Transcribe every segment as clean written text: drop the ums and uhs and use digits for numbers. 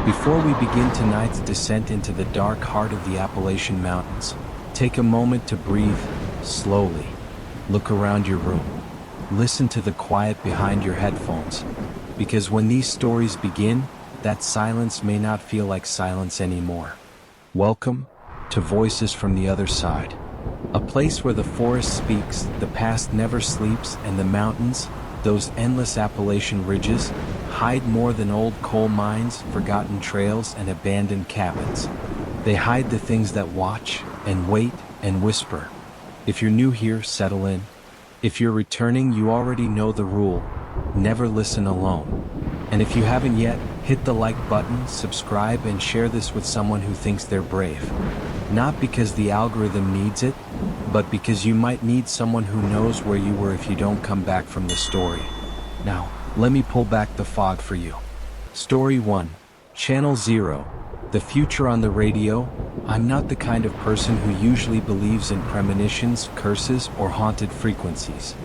Before we begin tonight's descent into the dark heart of the Appalachian Mountains, take a moment to breathe slowly. Look around your room. Listen to the quiet behind your headphones. Because when these stories begin, that silence may not feel like silence anymore. Welcome to Voices from the Other Side. A place where the forest speaks, the past never sleeps, and the mountains, those endless Appalachian ridges, hide more than old coal mines, forgotten trails, and abandoned cabins. They hide the things that watch, and wait, and whisper. If you're new here, settle in. If you're returning, you already know the rule: never listen alone. And if you haven't yet, hit the like button, subscribe, and share this with someone who thinks they're brave. Not because the algorithm needs it, but because you might need someone who knows where you were if you don't come back from the story. Now, let me pull back the fog for you. Story 1. Channel 0. The future on the radio. I'm not the kind of person who usually believes in premonitions, curses, or haunted frequencies.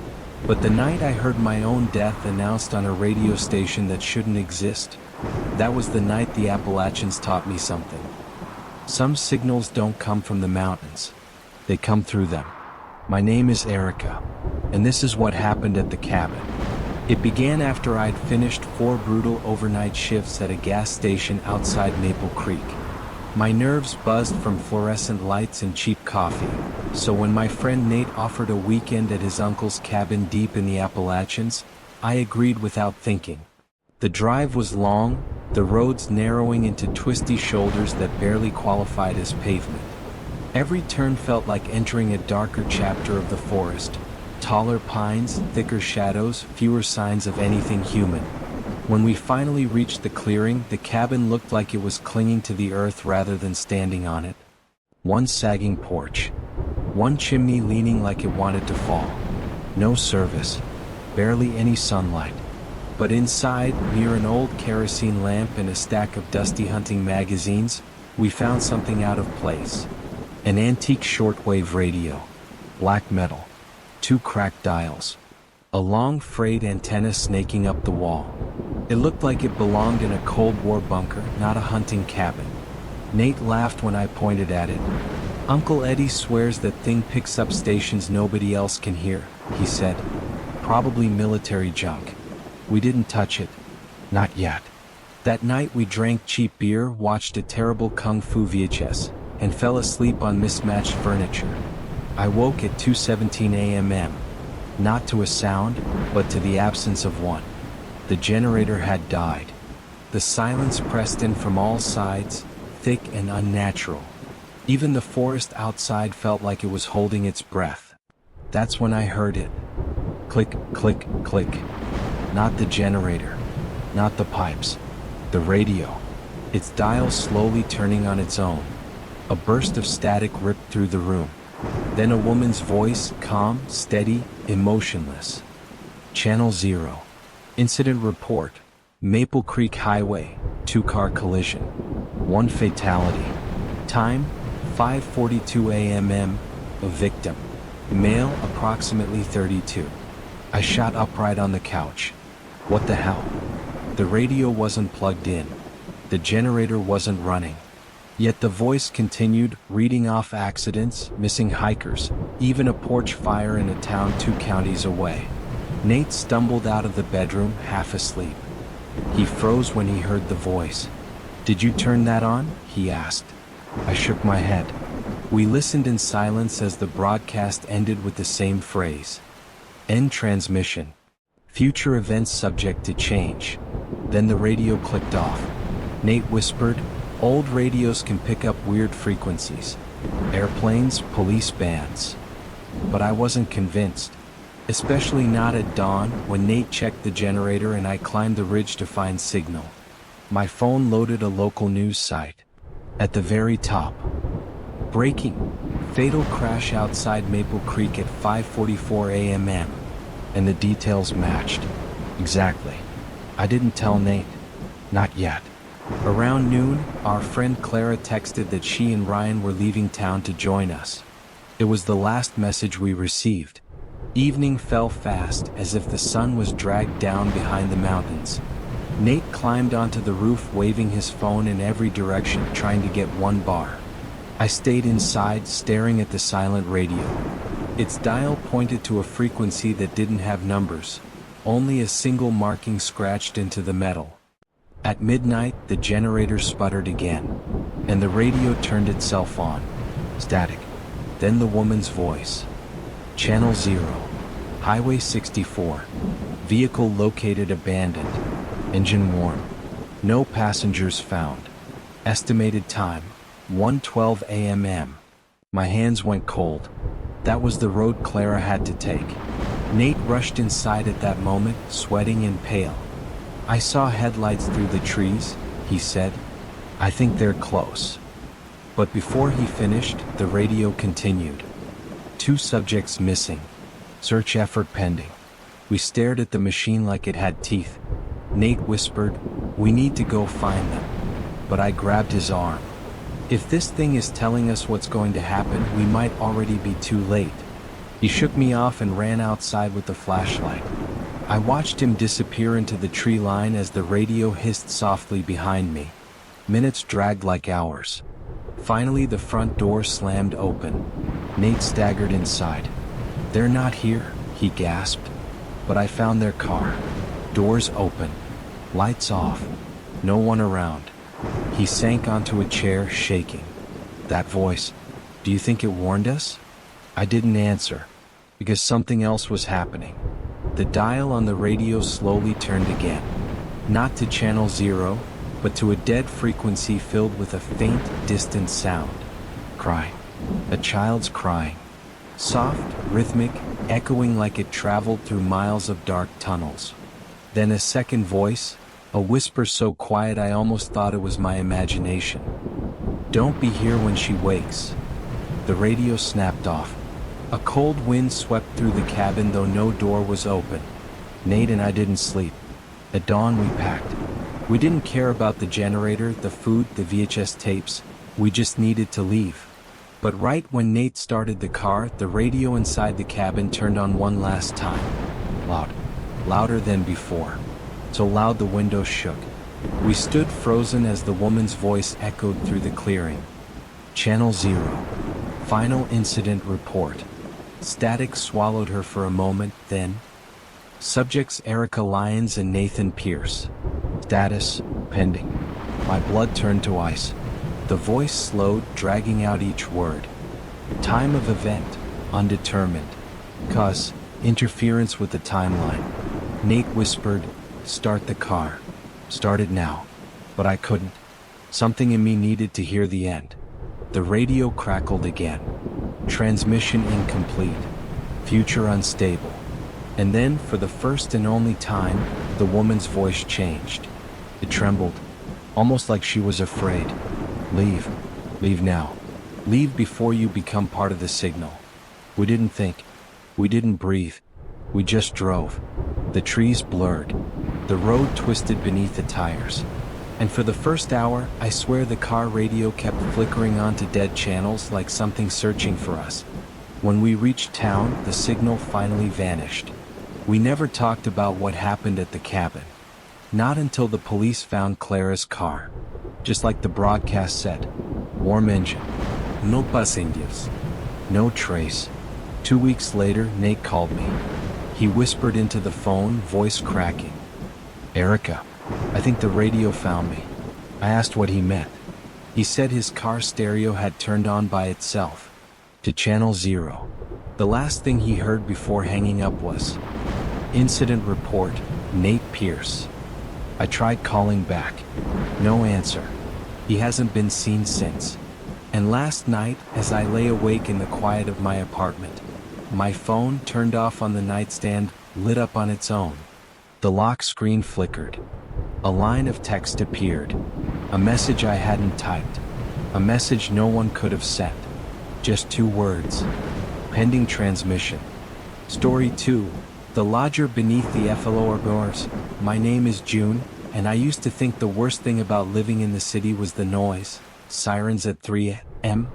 But the night I heard my own death announced on a radio station that shouldn't exist, that was the night the Appalachians taught me something. Some signals don't come from the mountains. They come through them. My name is Erica, and this is what happened at the cabin. It began after I'd finished 4 brutal overnight shifts at a gas station outside Maple Creek. My nerves buzzed from fluorescent lights and cheap coffee, so when my friend Nate offered a weekend at his uncle's cabin deep in the Appalachians, I agreed without thinking. The drive was long, the roads narrowing into twisty shoulders that barely qualified as pavement. Every turn felt like entering a darker chapter of the forest. Taller pines, thicker shadows, fewer signs of anything human. When we finally reached the clearing, the cabin looked like it was clinging to the earth rather than standing on it. One sagging porch. One chimney leaning like it wanted to fall. No service. Barely any sunlight. But inside, near an old kerosene lamp and a stack of dusty hunting magazines, we found something out of place. An antique shortwave radio. Black metal. 2 cracked dials. A long frayed antenna snaking up the wall. It looked like it belonged in a Cold War bunker, not a hunting cabin. Nate laughed when I pointed at it. Uncle Eddie swears that thing picks up stations nobody else can hear, he said. Probably military junk. We didn't touch it. Not yet. That night we drank cheap beer, watched a terrible Kung Fu VHS, and fell asleep on mismatched furniture. I woke at 2:17 a.m. Not to a sound, but to the absence of one. The generator had died. The silence pressed in from all sides, thick and unnatural. Even the forest outside felt like it was holding its breath. That's when I heard it. Click, click, click. Not the generator. Not the pipes. The radio. Its dial slowly turning on its own. A burst of static ripped through the room. Then a woman's voice, calm, steady, emotionless. Channel 0. Incident report. Maple Creek Highway, 2-car collision. 1 fatality. Time, 5:42 a.m. A victim. Male, approximately 32. I shot upright on the couch. What the hell? The radio wasn't plugged in. The generator wasn't running. Yet the voice continued, reading off accidents, missing hikers, even a porch fire in a town 2 counties away. Nate stumbled out of the bedroom, half asleep. He froze when he heard the voice. "Did you turn that on?" he asked. I shook my head. We listened in silence as the broadcast ended with the same phrase. End transmission. Future events subject to change. Then the radio clicked off. Nate whispered, "Old radios can pick up weird frequencies. Airplanes, police bands." But I wasn't convinced. Especially not at dawn, when Nate checked the generator and I climbed the ridge to find signal. My phone loaded a local news site. At the very top. Breaking. Fatal crash outside Maple Creek at 5:44 a.m. And the details matched. Exactly. I didn't tell Nate. Not yet. Around noon, our friend Clara texted that she and Ryan were leaving town to join us. It was the last message we received. Evening fell fast, as if the sun was dragged down behind the mountains. Nate climbed onto the roof, waving his phone in every direction, trying to get one bar. I stayed inside, staring at the silent radio. Its dial pointed to a frequency that didn't have numbers, only a single marking scratched into the metal. At midnight, the generator sputtered again, and the radio turned itself on. Static. Then the woman's voice. Channel 0. Highway 64. Vehicle located abandoned. Engine warm. No passengers found. Estimated time, 1:12 a.m. My hands went cold. That was the road Clara had to take. Nate rushed inside at that moment, sweating and pale. I saw headlights through the trees, he said. I think they're close. But before he finished, the radio continued. 2 subjects missing. Search effort pending. We stared at the machine like it had teeth. Nate whispered, "We need to go find them." But I grabbed his arm. If this thing is telling us what's going to happen, we might already be too late. He shook me off and ran outside with the flashlight. I watched him disappear into the tree line as the radio hissed softly behind me. Minutes dragged like hours. Finally, the front door slammed open. Nate staggered inside. "They're not here," he gasped. But I found their car. Doors open. Lights off. No one around. He sank onto a chair, shaking. That voice. Do you think it warned us? I didn't answer, because something else was happening. The dial on the radio slowly turned again. Not to channel 0, but to a dead frequency filled with a faint, distant sound. Cry. A child's crying. Soft, rhythmic, echoing like it traveled through miles of dark tunnels. Then a second voice, a whisper so quiet I almost thought it was my imagination. "Don't be here when she wakes." The radio snapped off. A cold wind swept through the cabin, though no door was open. Nate and I didn't sleep. At dawn we packed. We didn't care about the generator, the food, the VHS tapes. We just needed to leave. But right when Nate started the car, the radio inside the cabin turned on one last time. Loud. Louder than before. So loud the windows shook. We stood frozen as the woman's voice echoed through the clearing. Channel 0. Final incident report. Static swallowed her for a moment, then. Subjects Erica Lyons and Nathan Pierce. Status, pending. My blood turned to ice. The voice slowed, dragging out each word. Time of event, undetermined. Cause, interference with the timeline. Nate whispered, "Start the car." Start it now. But I couldn't. Something in me needed to hear the end. The radio crackled again. Transmission incomplete. Future unstable. And then, for the first and only time, the woman's voice changed. It trembled, almost like she was afraid. "Leave. Leave now. Leave before you become part of the signal." We didn't think. We didn't breathe. We just drove. The trees blurred. The road twisted beneath the tires. And for the first hour, I swear the car radio kept flickering onto dead channels like something searching for us. When we reached town, the signal finally vanished. We never talked about what happened at the cabin. Not until the police found Clara's car. Just like the broadcast said. Warm engine. No passengers. No trace. 2 weeks later, Nate called me. He whispered into the phone, voice cracking. "Erica, I think the radio found me." I asked what he meant. He said his car stereo had turned on by itself. To channel 0. The last thing he heard before hanging up was, "Incident report, Nate Pierce." I tried calling back. No answer. He hasn't been seen since. And last night, as I lay awake in the quiet of my apartment, my phone, turned off on the nightstand, lit up on its own. The lock screen flickered. A line of text appeared. A message I hadn't typed. A message no one could have sent. Just 2 words. Pending transmission. Story 2. The lodger beneath the floorboards. My name is June, and I used to think the worst thing about living in the city was the noise. Sirens at 3 a.m.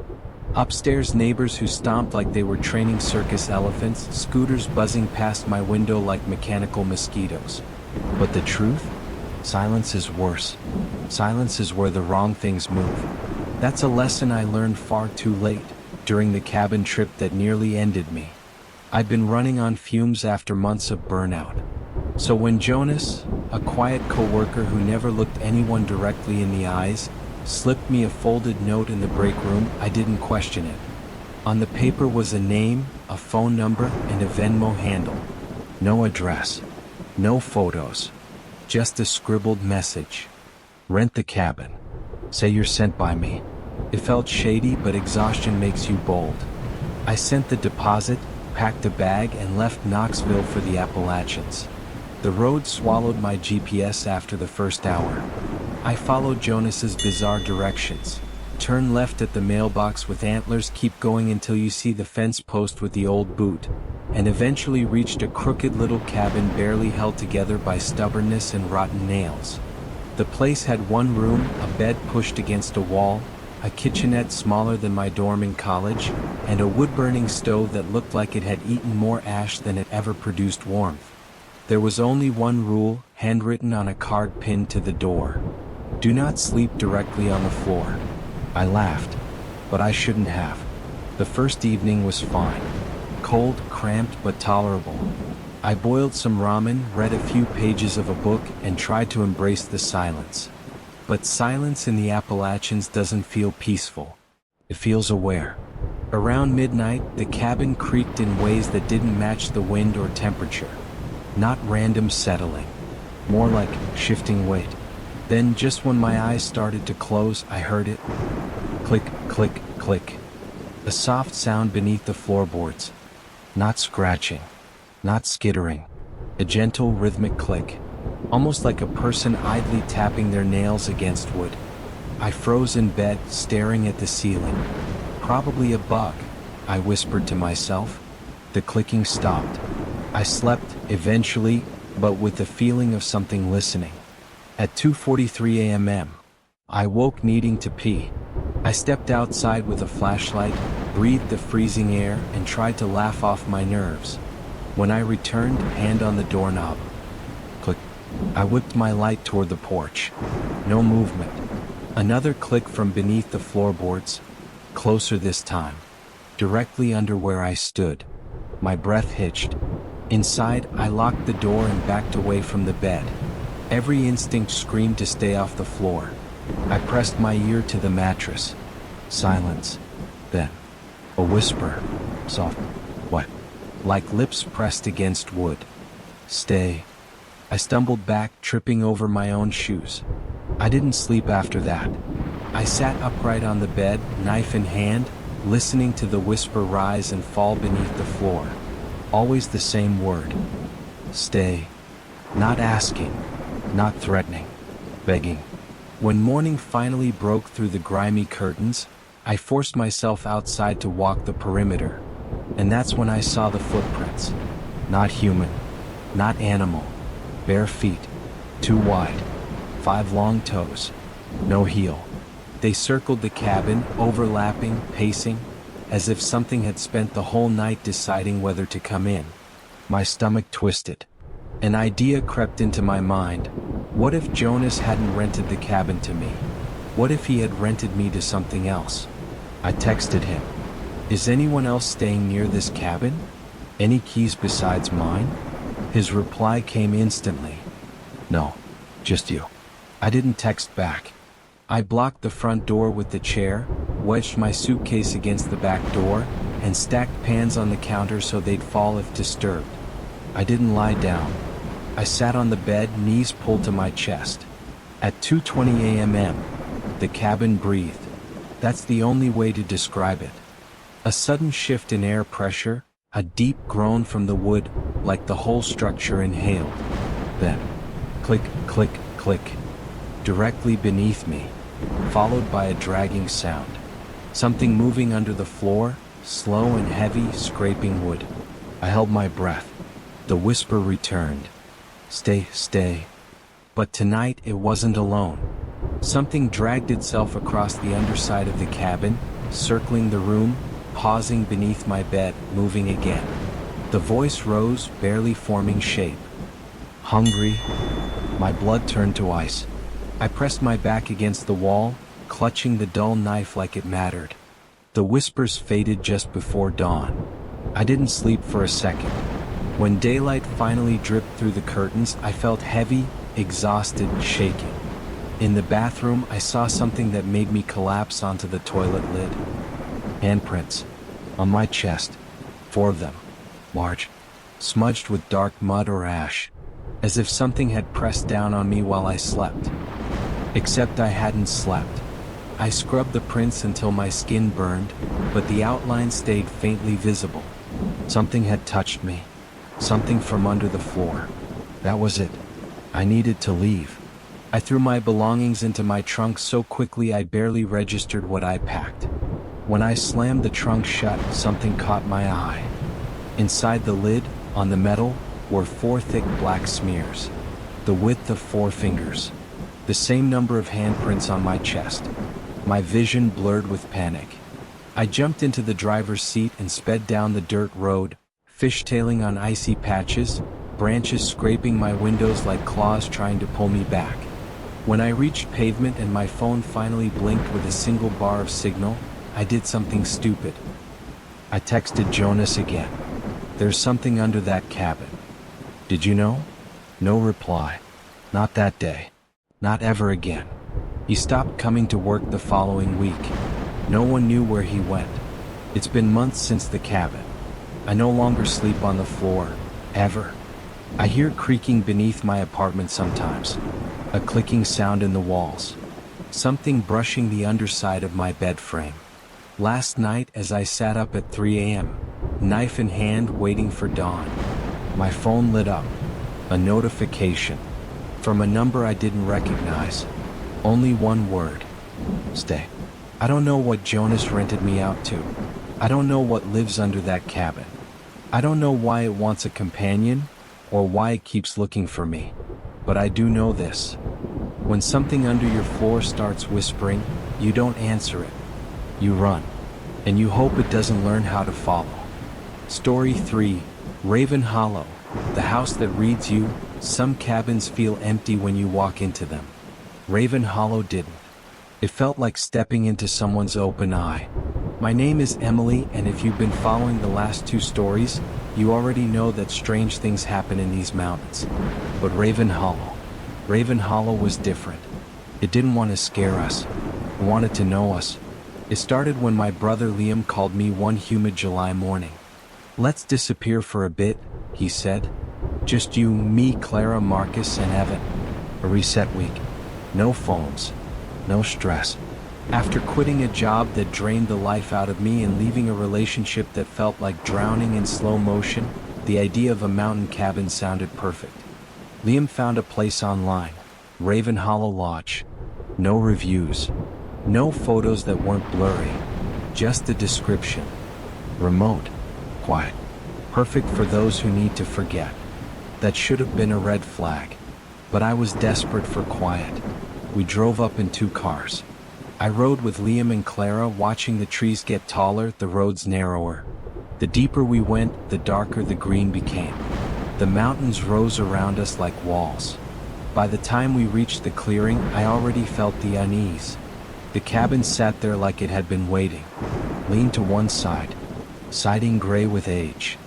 Upstairs, neighbors who stomped like they were training circus elephants, scooters buzzing past my window like mechanical mosquitoes. But the truth? Silence is worse. Silence is where the wrong things move. That's a lesson I learned far too late, during the cabin trip that nearly ended me. I'd been running on fumes after months of burnout. So when Jonas, a quiet coworker who never looked anyone directly in the eyes, slipped me a folded note in the break room, I didn't question it. On the paper was a name, a phone number, and a Venmo handle. No address. No photos. Just a scribbled message. Rent the cabin. Say you're sent by me. It felt shady, but exhaustion makes you bold. I sent the deposit, packed a bag, and left Knoxville for the Appalachians. The road swallowed my GPS after the first hour. I followed Jonas's bizarre directions. Turn left at the mailbox with antlers, keep going until you see the fence post with the old boot, and eventually reached a crooked little cabin barely held together by stubbornness and rotten nails. The place had one room, a bed pushed against a wall, a kitchenette smaller than my dorm in college, and a wood-burning stove that looked like it had eaten more ash than it ever produced warmth. There was only one rule, handwritten on a card pinned to the door. Do not sleep directly on the floor. I laughed, but I shouldn't have. The first evening was fine. Cold, cramped, but tolerable. I boiled some ramen, read a few pages of a book, and tried to embrace the silence. But silence in the Appalachians doesn't feel peaceful. It feels aware. Around midnight, the cabin creaked in ways that didn't match the wind or temperature. Not random settling. More like shifting weight. Then, just when my eyes started to close, I heard it. Click, click, click. A soft sound beneath the floorboards. Not scratching. Not skittering. A gentle rhythmic click. Almost like a person idly tapping their nails against wood. I froze in bed, staring at the ceiling. Probably a bug, I whispered to myself. The clicking stopped. I slept, eventually, but with the feeling of something listening. At 2:43 a.m., I woke needing to pee. I stepped outside with a flashlight, breathed the freezing air, and tried to laugh off my nerves. When I returned, hand on the doorknob. Click. I whipped my light toward the porch. No movement. Another click from beneath the floorboards. Closer this time. Directly under where I stood. My breath hitched. Inside, I locked the door and backed away from the bed. Every instinct screamed to stay off the floor. I pressed my ear to the mattress. Silence. Then, a whisper. Soft. What? Like lips pressed against wood. Stay. I stumbled back, tripping over my own shoes. I didn't sleep after that. I sat upright on the bed, knife in hand, listening to the whisper rise and fall beneath the floor. Always the same word. Stay. Not asking. Not threatening. Begging. When morning finally broke through the grimy curtains, I forced myself outside to walk the perimeter. And that's when I saw the footprints. Not human. Not animal. Bare feet. Too wide. 5 long toes. No heel. They circled the cabin, overlapping, pacing, as if something had spent the whole night deciding whether to come in. My stomach twisted. An idea crept into my mind. What if Jonas hadn't rented the cabin to me? What if he had rented me to something else? I texted him. Is anyone else staying near this cabin? Any keys besides mine? His reply came instantly. No, just you. I didn't text back. I blocked the front door with the chair, wedged my suitcase against the back door, and stacked pans on the counter so they'd fall if disturbed. I didn't lie down. I sat on the bed, knees pulled to my chest. At 2:20 a.m., the cabin breathed. That's the only way to describe it. A sudden shift in air pressure, a deep groan from the wood, like the whole structure inhaled. Then, click, click, click, directly beneath me, followed by a dragging sound. Something moving under the floor, slow and heavy, scraping wood. I held my breath. The whisper returned. Stay, stay. But tonight it wasn't alone. Something dragged itself across the underside of the cabin, circling the room, pausing beneath my bed, moving again. The voice rose, barely forming shape. Hungry? My blood turned to ice. I pressed my back against the wall, clutching the dull knife like it mattered. The whispers faded just before dawn. I didn't sleep for a second. When daylight finally dripped through the curtains, I felt heavy, exhausted, shaking. In the bathroom, I saw something that made me collapse onto the toilet lid. Handprints. On my chest. 4 of them. Large. Smudged with dark mud or ash. As if something had pressed down on me while I slept. Except I hadn't slept. I scrubbed the prints until my skin burned, but the outline stayed faintly visible. Something had touched me. Something from under the floor. That was it. I needed to leave. I threw my belongings into my trunk so quickly I barely registered what I packed. When I slammed the trunk shut, something caught my eye. Inside the lid, on the metal, were 4 thick black smears. The width of 4 fingers. The same number of handprints on my chest. My vision blurred with panic. I jumped into the driver's seat and sped down the dirt road, fishtailing on icy patches, branches scraping my windows like claws trying to pull me back. When I reached pavement and my phone finally blinked with a single bar of signal, I did something stupid. I texted Jonas again. There's something under that cabin. Did you know? No reply. Not that day. Not ever again. He stopped coming to work the following week. No one knew where he went. It's been months since the cabin. I no longer sleep on the floor. Ever. I hear creaking beneath my apartment sometimes. A clicking sound in the walls. Something brushing the underside of my bed frame. Last night as I sat up at 3 a.m., knife in hand waiting for dawn, my phone lit up. A notification. From a number I didn't recognize. Only one word. Stay. I don't know what Jonas rented me out to. I don't know what lives under that cabin. I don't know why it wants a companion, or why it keeps looking for me. But I do know this. When something under your floor starts whispering, you don't answer it. You run. And you hope it doesn't learn how to follow. Story 3. Raven Hollow. The house that reads you. Some cabins feel empty when you walk into them. Raven Hollow didn't. It felt like stepping into someone's open eye. My name is Emily, and if you've been following the last 2 stories, you already know that strange things happen in these mountains. But Raven Hollow was different. It didn't want to scare us. It wanted to know us. It started when my brother Liam called me one humid July morning. Let's disappear for a bit, he said. Just you, me, Clara, Marcus, and Evan. A reset week. No phones. No stress. After quitting a job that drained the life out of me and leaving a relationship that felt like drowning in slow motion, the idea of a mountain cabin sounded perfect. Liam found a place online. Raven Hollow Lodge. No reviews. No photos that weren't blurry. Just a description. Remote. Quiet. Perfect for those who need to forget. That should have been a red flag. But I was desperate for quiet. We drove up in 2 cars. I rode with Liam and Clara, watching the trees get taller, the roads narrower. The deeper we went, the darker the green became. The mountains rose around us like walls. By the time we reached the clearing, I already felt the unease. The cabin sat there like it had been waiting. Leaned to one side. Siding gray with age.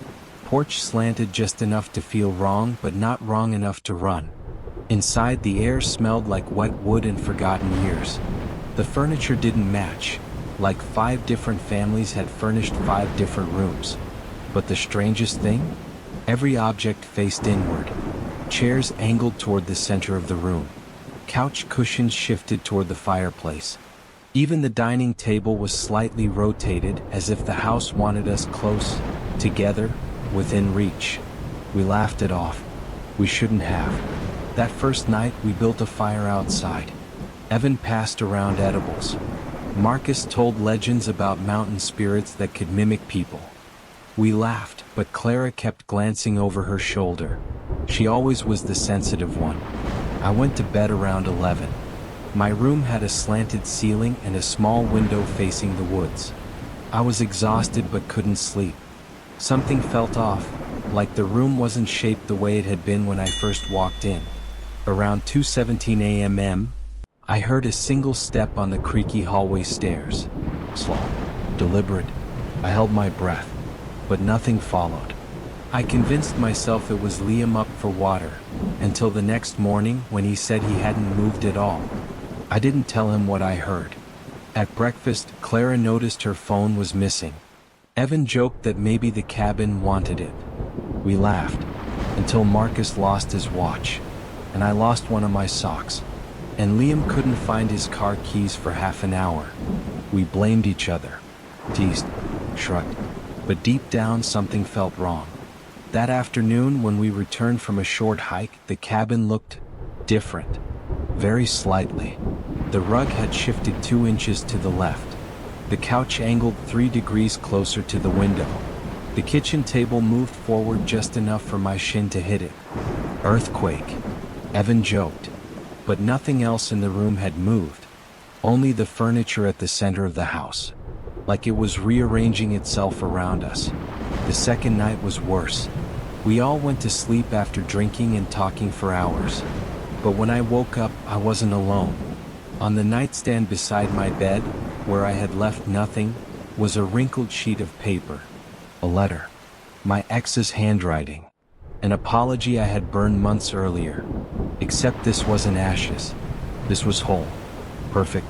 Porch slanted just enough to feel wrong, but not wrong enough to run. Inside, the air smelled like wet wood and forgotten years. The furniture didn't match. Like 5 different families had furnished 5 different rooms. But the strangest thing? Every object faced inward. Chairs angled toward the center of the room. Couch cushions shifted toward the fireplace. Even the dining table was slightly rotated, as if the house wanted us close, together, within reach. We laughed it off. We shouldn't have. That first night, we built a fire outside. Evan passed around edibles. Marcus told legends about mountain spirits that could mimic people. We laughed, but Clara kept glancing over her shoulder. She always was the sensitive one. I went to bed around 11. My room had a slanted ceiling and a small window facing the woods. I was exhausted but couldn't sleep. Something felt off, like the room wasn't shaped the way it had been when I first walked in. Around 2:17 a.m., I heard a single step on the creaky hallway stairs. Slow, deliberate. I held my breath, but nothing followed. I convinced myself it was Liam up for water, until the next morning when he said he hadn't moved at all. I didn't tell him what I heard. At breakfast, Clara noticed her phone was missing. Evan joked that maybe the cabin wanted it. We laughed, until Marcus lost his watch, and I lost one of my socks, and Liam couldn't find his car keys for half an hour. We blamed each other, teased, shrugged, but deep down something felt wrong. That afternoon when we returned from a short hike, the cabin looked different, very slightly. The rug had shifted 2 inches to the left. The couch angled 3 degrees closer to the window. The kitchen table moved forward just enough for my shin to hit it. Earthquake, Evan joked. But nothing else in the room had moved. Only the furniture at the center of the house, like it was rearranging itself around us. The second night was worse. We all went to sleep after drinking and talking for hours. But when I woke up, I wasn't alone. On the nightstand beside my bed, where I had left nothing, was a wrinkled sheet of paper. A letter. My ex's handwriting. An apology I had burned months earlier. Except this wasn't ashes. This was whole. Perfect.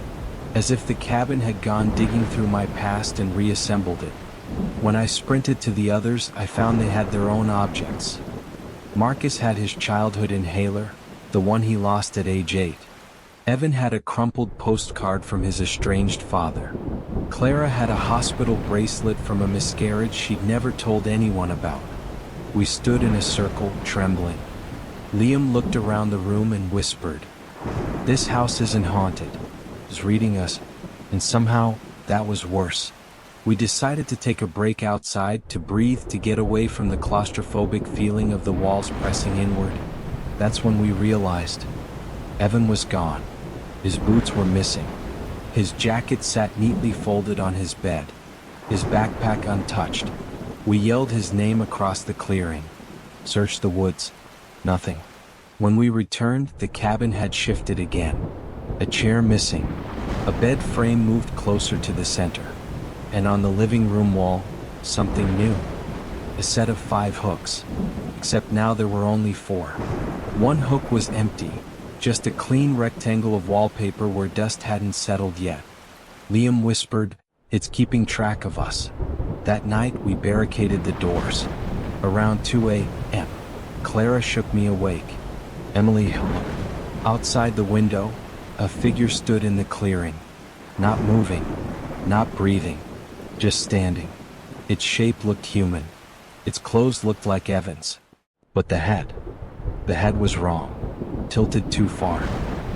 As if the cabin had gone digging through my past and reassembled it. When I sprinted to the others, I found they had their own objects. Marcus had his childhood inhaler, the one he lost at age 8. Evan had a crumpled postcard from his estranged father. Clara had a hospital bracelet from a miscarriage she'd never told anyone about. We stood in a circle, trembling. Liam looked around the room and whispered, "This house isn't haunted." He was reading us, and somehow, that was worse. We decided to take a break outside, to breathe, to get away from the claustrophobic feeling of the walls pressing inward. That's when we realized Evan was gone. His boots were missing. His jacket sat neatly folded on his bed, his backpack untouched. We yelled his name across the clearing. Searched the woods. Nothing. When we returned, the cabin had shifted again. A chair missing. A bed frame moved closer to the center. And on the living room wall, something new. A set of 5 hooks. Except now there were only 4. One hook was empty. Just a clean rectangle of wallpaper where dust hadn't settled yet. Liam whispered, "It's keeping track of us." That night we barricaded the doors. Around 2 a.m., Clara shook me awake. "Emily, look." Outside the window, a figure stood in the clearing. Not moving, not breathing, just standing. Its shape looked human. Its clothes looked like Evan's. But the head was wrong. Tilted too far,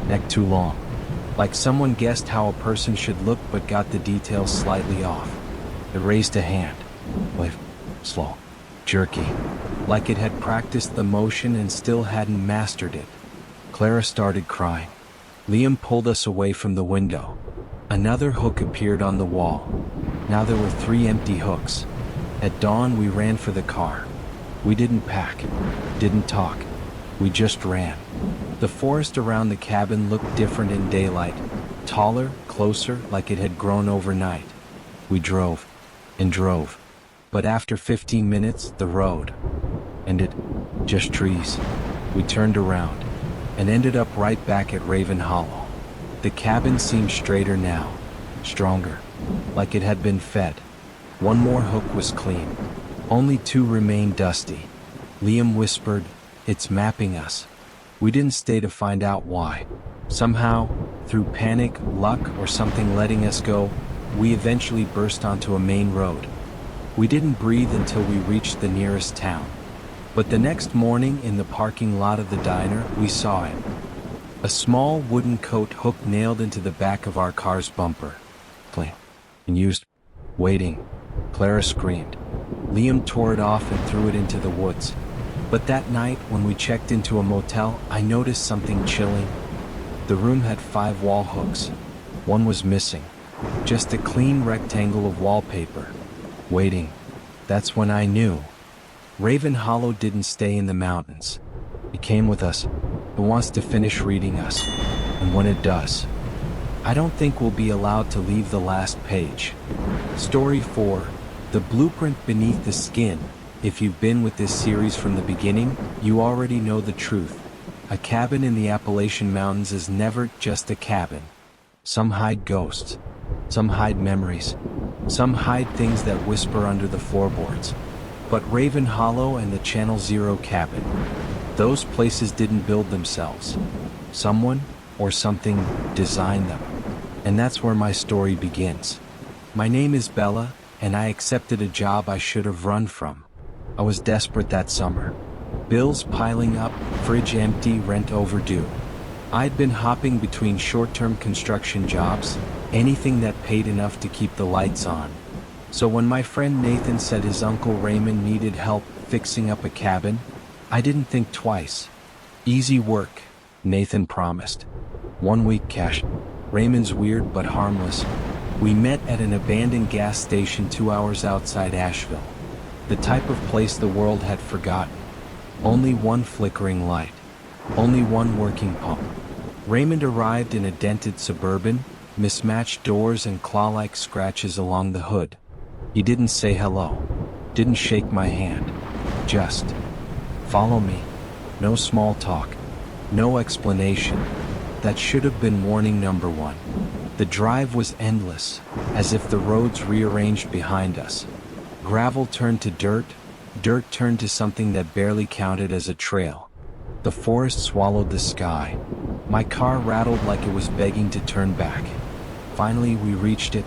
neck too long. Like someone guessed how a person should look but got the details slightly off. It raised a hand. Wave, slow, jerky. Like it had practiced the motion and still hadn't mastered it. Clara started crying. Liam pulled us away from the window. Another hook appeared on the wall. Now there were 3 empty hooks. At dawn we ran for the car. We didn't pack, didn't talk. We just ran. The forest around the cabin looked different in daylight. Taller, closer, like it had grown overnight. We drove and drove. But after 15 minutes, the road ended. Just trees. We turned around and ended up right back at Raven Hollow. The cabin seemed straighter now, stronger, like it had been fed. One more hook was clean. Only 2 remained dusty. Liam whispered, "It's mapping us." We didn't stay to find out why. Somehow, through panic, luck, or something letting us go, we eventually burst onto a main road. We didn't breathe until we reached the nearest town. But the next morning, in the parking lot of the diner, we saw it. A small wooden coat hook nailed into the back of our car's bumper. Clean. And used. Waiting. Clara screamed. Liam tore it off and threw it into the woods. But that night, when we checked into a motel, I noticed something chilling. The room had 5 wall hooks. One was missing. Just a clean rectangle of wallpaper. Waiting. That's when I knew. Raven Hollow didn't stay in the mountains. It came with us. It wants to finish reading us. And when it does, I don't think we'll be allowed to leave the last page. Story 4. The Blueprint Beneath the Skin. If you've been with this series from the beginning, you already know the truth. A cabin in the Appalachian Mountains is never just a cabin. Some hide ghosts. Some hide memories. Some hide things that whisper under the floorboards. But Raven Hollow and the Channel Zero cabin, those places didn't build themselves. Someone or something designed them. And that's where my story begins. My name is Bella, and I accepted a job I should have run from. I was desperate that summer. Bills piling up, fridge empty, rent overdue. I'd been hopping between short-term construction jobs, anything that paid enough to keep the lights on. So when my friend Nathan said his uncle Raymond needed help fixing up a cabin, I didn't think twice. Easy work, Nathan promised. 1 week cash. Raymond's weird but harmless. We met at an abandoned gas station 2 hours outside Asheville. The type of place the world had forgotten. Only one flickering light. Only one working pump. Raymond arrived in a dented Suburban, mismatched doors and claw-like scratches along the hood. He didn't say hello. Didn't shake my hand. Just, follow me. No small talk. No explanation. That should have been warning number 1. The drive was endless, as if the roads rearranged behind us. Gravel turned to dirt, dirt turned to something that barely counted as a trail. The forest swallowed the sky. My car rattled like it was begging to turn back. Finally we reached it.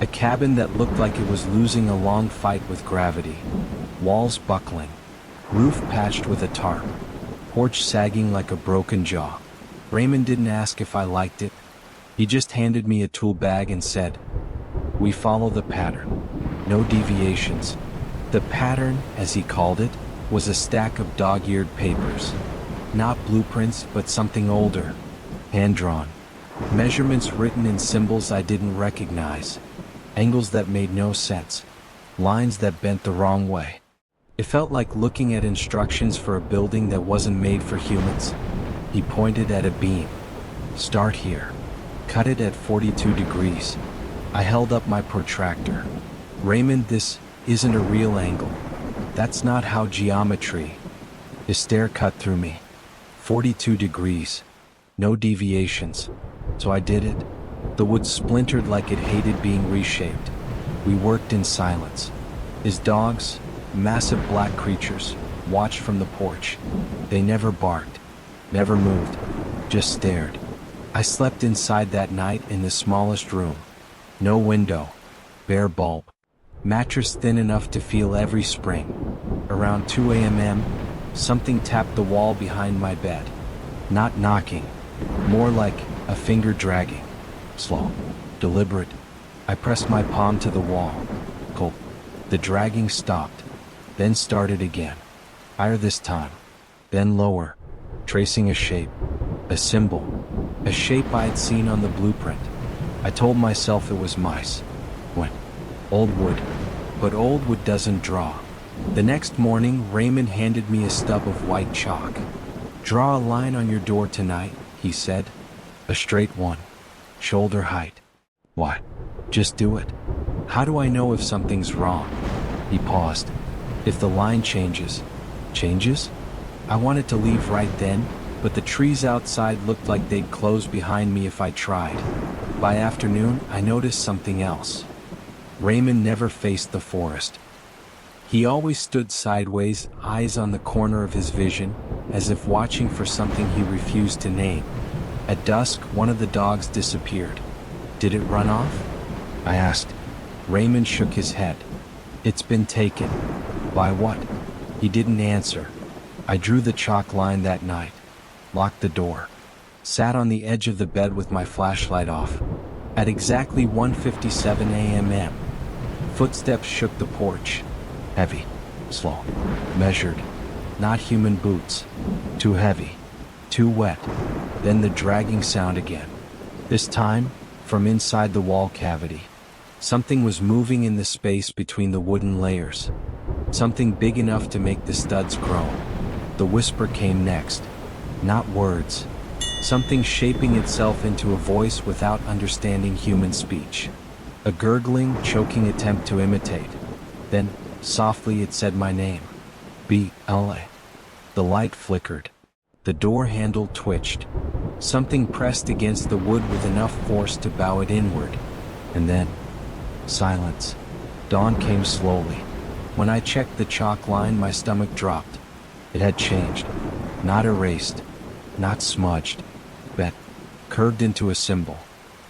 A cabin that looked like it was losing a long fight with gravity. Walls buckling. Roof patched with a tarp. Porch sagging like a broken jaw. Raymond didn't ask if I liked it. He just handed me a tool bag and said, "We follow the pattern. No deviations." The pattern, as he called it, was a stack of dog-eared papers. Not blueprints, but something older. Hand-drawn. Measurements written in symbols I didn't recognize. Angles that made no sense. Lines that bent the wrong way. It felt like looking at instructions for a building that wasn't made for humans. He pointed at a beam. "Start here. Cut it at 42 degrees. I held up my protractor. "Raymond, this isn't a real angle. That's not how geometry." His stare cut through me. 42 degrees. No deviations. So I did it. The wood splintered like it hated being reshaped. We worked in silence. His dogs, massive black creatures, watched from the porch. They never barked, never moved, just stared. I slept inside that night in the smallest room. No window, bare bulb. Mattress thin enough to feel every spring. Around 2 a.m., something tapped the wall behind my bed. Not knocking, more like a finger dragging. Slow, deliberate. I pressed my palm to the wall. Cold. The dragging stopped, then started again. Higher this time, then lower, tracing a shape, a symbol, a shape I had seen on the blueprint. I told myself it was mice. When? Old wood. But old wood doesn't draw. The next morning, Raymond handed me a stub of white chalk. "Draw a line on your door tonight," he said. "A straight one. Shoulder height." "Why? Just do it." "How do I know if something's wrong?" He paused. "If the line changes." "Changes?" I wanted to leave right then, but the trees outside looked like they'd close behind me if I tried. By afternoon, I noticed something else. Raymond never faced the forest. He always stood sideways, eyes on the corner of his vision, as if watching for something he refused to name. At dusk, one of the dogs disappeared. "Did it run off?" I asked. Raymond shook his head. "It's been taken." "By what?" He didn't answer. I drew the chalk line that night, locked the door, sat on the edge of the bed with my flashlight off. At exactly 1:57 a.m., footsteps shook the porch. Heavy, slow, measured. Not human boots. Too heavy, too wet. Then the dragging sound again. This time, from inside the wall cavity. Something was moving in the space between the wooden layers. Something big enough to make the studs groan. The whisper came next. Not words. Something shaping itself into a voice without understanding human speech. A gurgling, choking attempt to imitate. Then, softly it said my name. B-L-A. The light flickered. The door handle twitched. Something pressed against the wood with enough force to bow it inward. And then, silence. Dawn came slowly. When I checked the chalk line, my stomach dropped. It had changed. Not erased. Not smudged. But curved into a symbol.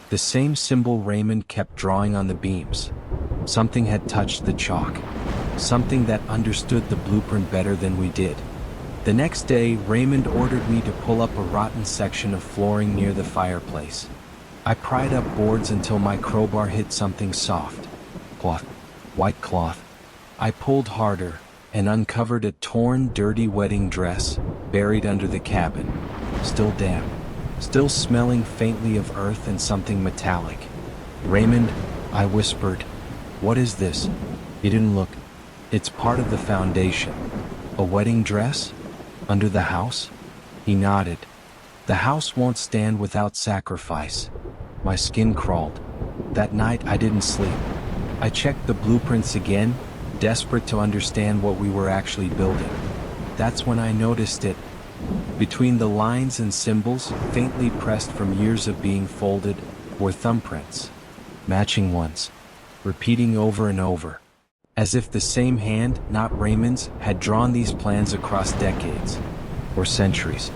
The same symbol Raymond kept drawing on the beams. Something had touched the chalk. Something that understood the blueprint better than we did. The next day, Raymond ordered me to pull up a rotten section of flooring near the fireplace. I pried up boards until my crowbar hit something soft. Cloth. White cloth. I pulled harder and uncovered a torn, dirty wedding dress buried under the cabin. Still damp. Still smelling faintly of earth and something metallic. Raymond, I whispered, "What is this?" He didn't look. "It's part of the foundation." "A wedding dress? Under the house?" He nodded. "The house won't stand without sacrifice." My skin crawled. That night I didn't sleep. I checked the blueprints again, desperate to understand what we were actually building. That's when I noticed it. Between the lines and symbols, faintly pressed from years of being folded, were thumbprints. Matching ones. Repeating over and over. As if the same hand, not Raymond's, had drawn these plans across decades. Or centuries.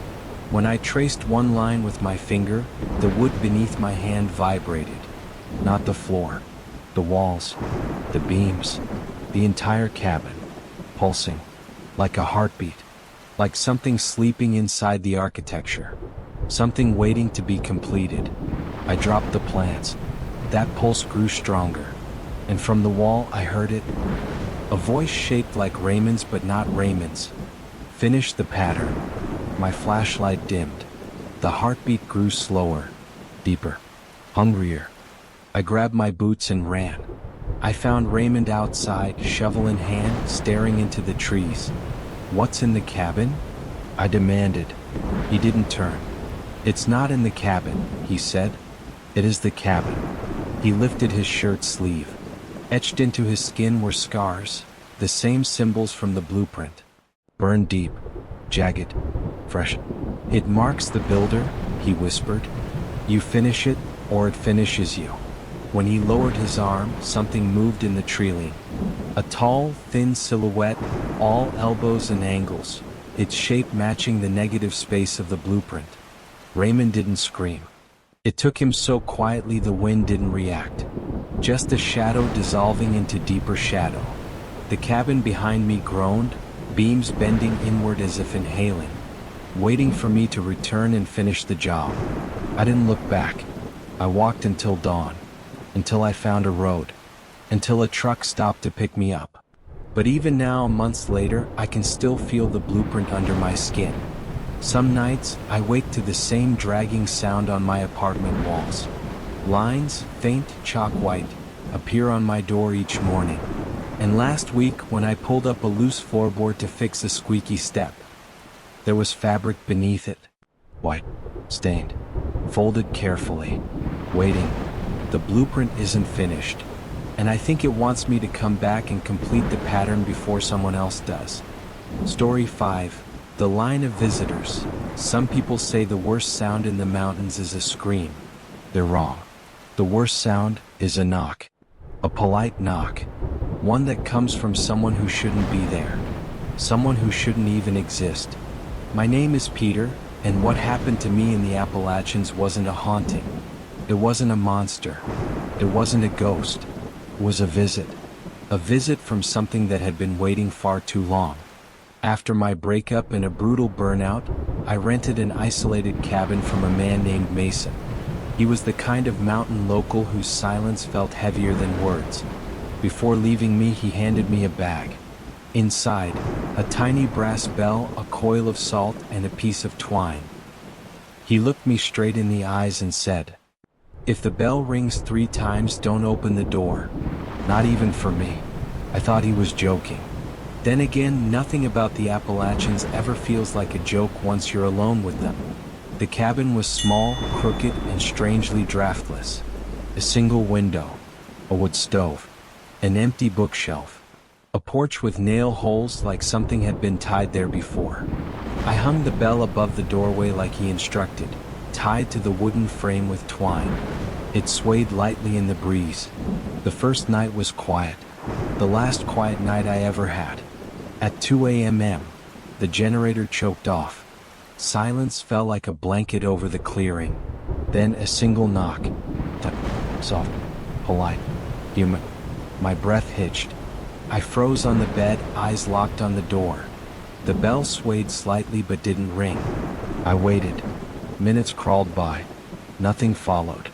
When I traced one line with my finger, the wood beneath my hand vibrated. Not the floor. The walls. The beams. The entire cabin. Pulsing. Like a heartbeat. Like something sleeping inside the architecture. Something waiting to be completed. I dropped the plans. That pulse grew stronger. And from the wall I heard it. A voice shaped like Raymond's but not Raymond's. Finish the pattern. My flashlight dimmed. The heartbeat grew slower. Deeper. Hungrier. I grabbed my boots and ran. I found Raymond outside, shovel in hand, staring into the trees. "What's in the cabin?" I demanded. He didn't turn. "It's not in the cabin," he said. "It is the cabin." He lifted his shirt sleeve. Etched into his skin were scars, the same symbols from the blueprint. Burned deep, jagged, fresh. "It marks the builder," he whispered. "You finish it, or it finishes you." When he lowered his arm, something moved in the tree-line. A tall, thin silhouette, all elbows and angles, its shape matching the negative space of the blueprint. Raymond didn't scream. It took him so quietly the wind didn't react. Just a shadow dissolving into deeper shadow. The cabin behind me groaned, beams bending inward as if inhaling, waiting for me to return and finish the job. I didn't look back. I walked until dawn, until I found a road, until a truck stopped to pick me up. But even now, months later, I can still feel the blueprint under my skin. Some nights, I wake to the same dragging sound on my apartment walls. Lines, faint, chalk white, appear on my door each morning. And last week, when I pulled up a loose floorboard to fix a squeaky step, there was fabric beneath it. White, stained, folded carefully, waiting. The blueprint isn't finished, and I think it wants me to come back and complete the pattern before someone else does. Story 5. The line of visitors. Some people say the worst sound in the mountains is a scream. They're wrong. The worst sound is a knock. A polite knock. One that comes from someone who shouldn't be there. Someone who shouldn't even exist. My name is Peter, and what happened to me in the Appalachians wasn't a haunting. It wasn't a monster. It wasn't a ghost. It was a visit. A visit from something that had been waiting far too long. After my breakup and a brutal burnout, I rented an isolated cabin from a man named Mason. He was the kind of mountain local whose silence felt heavier than words. Before leaving me, he handed me a bag. Inside, a tiny brass bell, a coil of salt, and a piece of twine. He looked me straight in the eyes and said, "If the bell rings 3 times, don't open the door. Not even for me." I thought he was joking. Then again, nothing about the Appalachians ever feels like a joke once you're alone with them. The cabin was small, crooked, and strangely draftless. A single window, a wood stove, an empty bookshelf, a porch with nail holes like something had been tied there before. I hung the bell above the doorway like he instructed, tied to the wooden frame with twine. It swayed lightly in the breeze. The first night was quiet, the last quiet night I ever had. At 2 a.m., the generator choked off. Silence fell like a blanket over the clearing. Then a single knock. Soft, polite, human. My breath hitched. I froze on the bed, eyes locked on the door. The bell swayed slightly but didn't ring. I waited. Minutes crawled by. Nothing followed.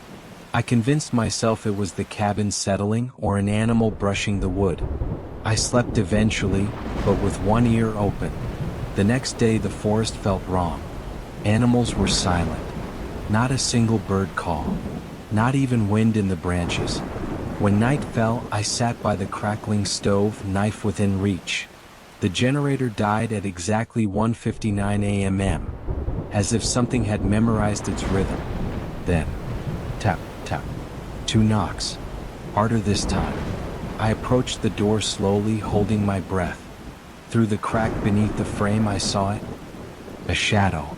I convinced myself it was the cabin settling or an animal brushing the wood. I slept eventually, but with one ear open. The next day the forest felt wrong. Animals were silent. Not a single bird call. Not even wind in the branches. When night fell, I sat by the crackling stove, knife within reach. The generator died at exactly 1:59 a.m., as if something had memorized its rhythm. Then, tap, tap. 2 knocks. Harder this time. I approached the door slowly, holding my breath. Through the crack beneath the frame I saw it. A shadow.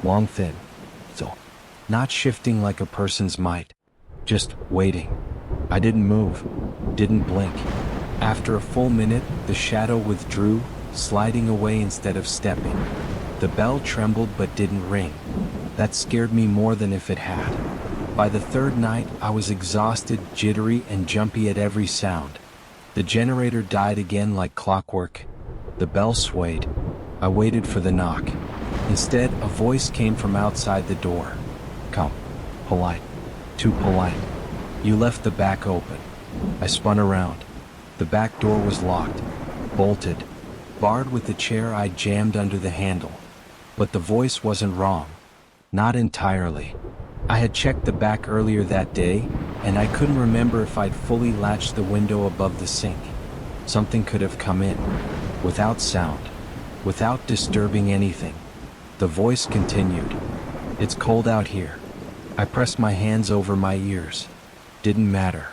Long, thin. So, not shifting like a person's might. Just waiting. I didn't move. Didn't blink. After a full minute, the shadow withdrew, sliding away instead of stepping. The bell trembled but didn't ring. That scared me more than if it had. By the 3rd night, I was exhausted, jittery, and jumpy at every sound. The generator died again like clockwork. The bell swayed. I waited for the knock. Instead, a voice came from outside the door. "Come. Polite. Too polite. You left the back open." I spun around. The back door was locked, bolted, barred with the chair I'd jammed under the handle. But the voice wasn't wrong. Not entirely. I had checked the back earlier that day, and I couldn't remember if I'd fully latched the window above the sink. Something could have come in, without sound, without disturbing anything. The voice continued. "It's cold out here." I pressed my hands over my ears. Didn't matter.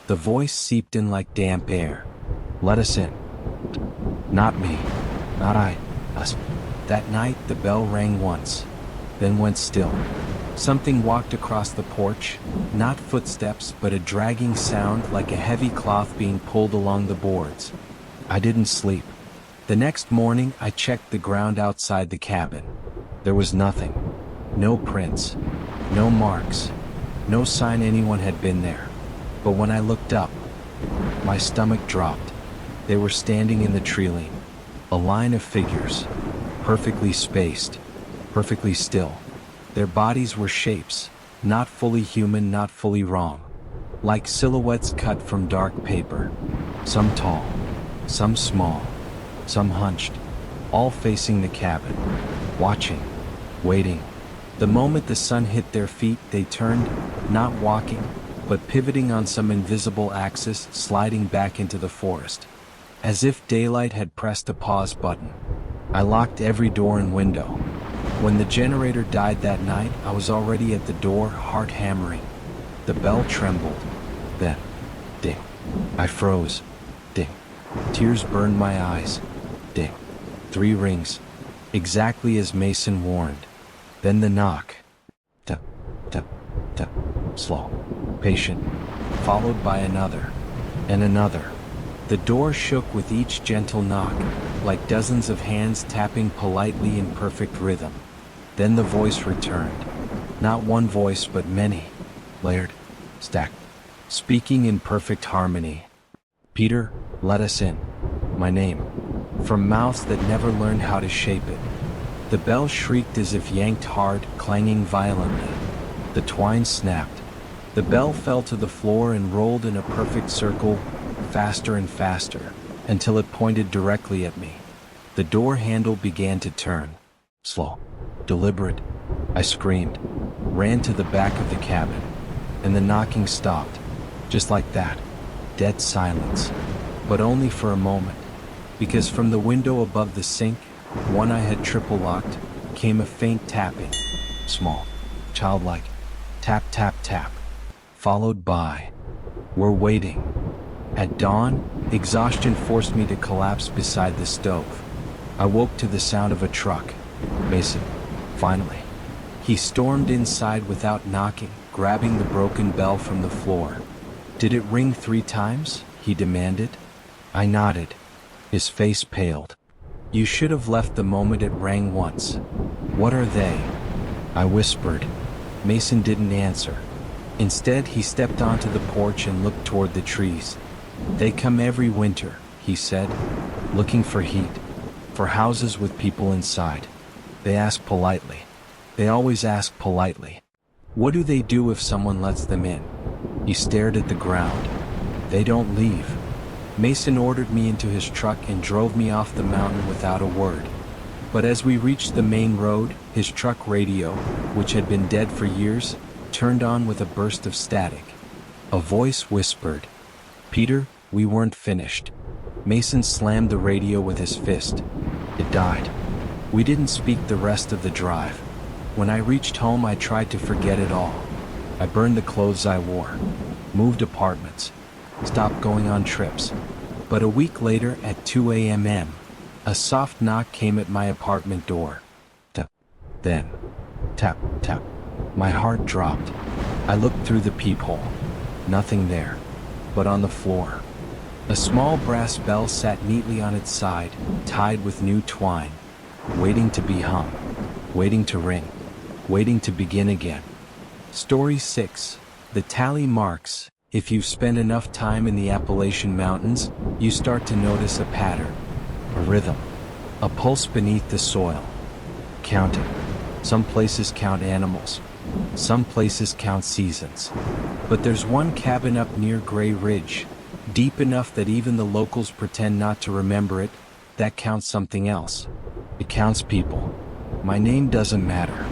The voice seeped in like damp air. "Let us in." Not me. Not I. Us. That night the bell rang once, then went still. Something walked across the porch, not footsteps but a dragging sound like a heavy cloth being pulled along the boards. I didn't sleep. The next morning I checked the ground outside the cabin. There was nothing. No prints. No marks. No sign anyone had been there. But when I looked up, my stomach dropped. They were standing in the tree-line. A line of figures. Perfectly spaced. Perfectly still. Their bodies were shapes, not fully human, not fully wrong. Like silhouettes cut from dark paper. Some tall, some small, some hunched, all facing the cabin, watching, waiting. The moment the sun hit their feet, they turned, not walking, but pivoting on some invisible axis, sliding back into the forest. As if daylight had pressed a pause button. I locked every door and window. When the generator died that night, I was already at the door, heart hammering. The bell trembled. Then, ding. I froze. Ding. Tears burned my eyes. Ding. 3 rings. Exactly as Mason warned. Then the knock. Tap, tap, tap. Slow. Patient. Followed by another. And another. The door shook with each gentle knock, like dozens of hands tapping politely in perfect rhythm. Then the voice returned. Not one voice but many. Layered. Stacked. Speaking in perfect harmony. "Peter, let us in." My name. From mouths that never learned how to shape it. The bell shrieked as if yanked hard, clanging violently. The twine snapped. The bell fell to the floor and rolled in a perfect circle, faster and faster, until it pointed directly at me. The door handle began to turn. Slow. Deliberate. I screamed, ran to the back of the cabin, and the knocking stopped, just like that. Dead silence. But only for a moment, because from the window above the sink, one I had triple locked, came a faint tapping. Small, childlike, tap tap tap, followed by, "We're waiting." At dawn, exhaustion forced me to collapse beside the stove. I woke to the sound of a truck. Mason, finally. He stormed inside without knocking, grabbing the broken bell from the floor. "Did it ring 3 times?" he demanded. I nodded. His face paled. "You should have left the moment it rang once." "What are they?" I whispered. Mason didn't answer. Instead, he stepped onto the porch and looked toward the trees. "They come every winter," he said, "looking for heat, for houses with people inside. They ask politely. They always ask politely. What do they do if someone lets them in?" He stared at the ground. "They don't leave." Mason ordered me into his truck and drove me off the mountain without a word. But as we reached the main road, his truck radio, which had been dead for years, turned on with a burst of static. A voice whispered, "Peter, we weren't finished." Mason slammed the radio with his fist. It died. We didn't speak the rest of the drive. When I reached home, I tried to forget it all. I burned the clothes I wore, moved apartments, stopped going on trips. But a week later at 2 a.m., a soft knock came at my apartment door. Tap. Then, tap, tap. My heart dropped. I looked through the peephole. Nothing there. But on the floor, a small brass bell sat neatly on its side, tied with new twine, waiting to be hung, waiting to ring, waiting to begin again. Story 6. The tally marks. If you've spent enough time in the Appalachian Mountains, you start to notice a pattern, a rhythm, a pulse beneath the soil. Counting. Some places count animals. Some places count seasons. But there's one cabin up near Gray Ridge, deep enough that even the locals pretend not to remember it, that counts something else. It counts people. My name doesn't matter.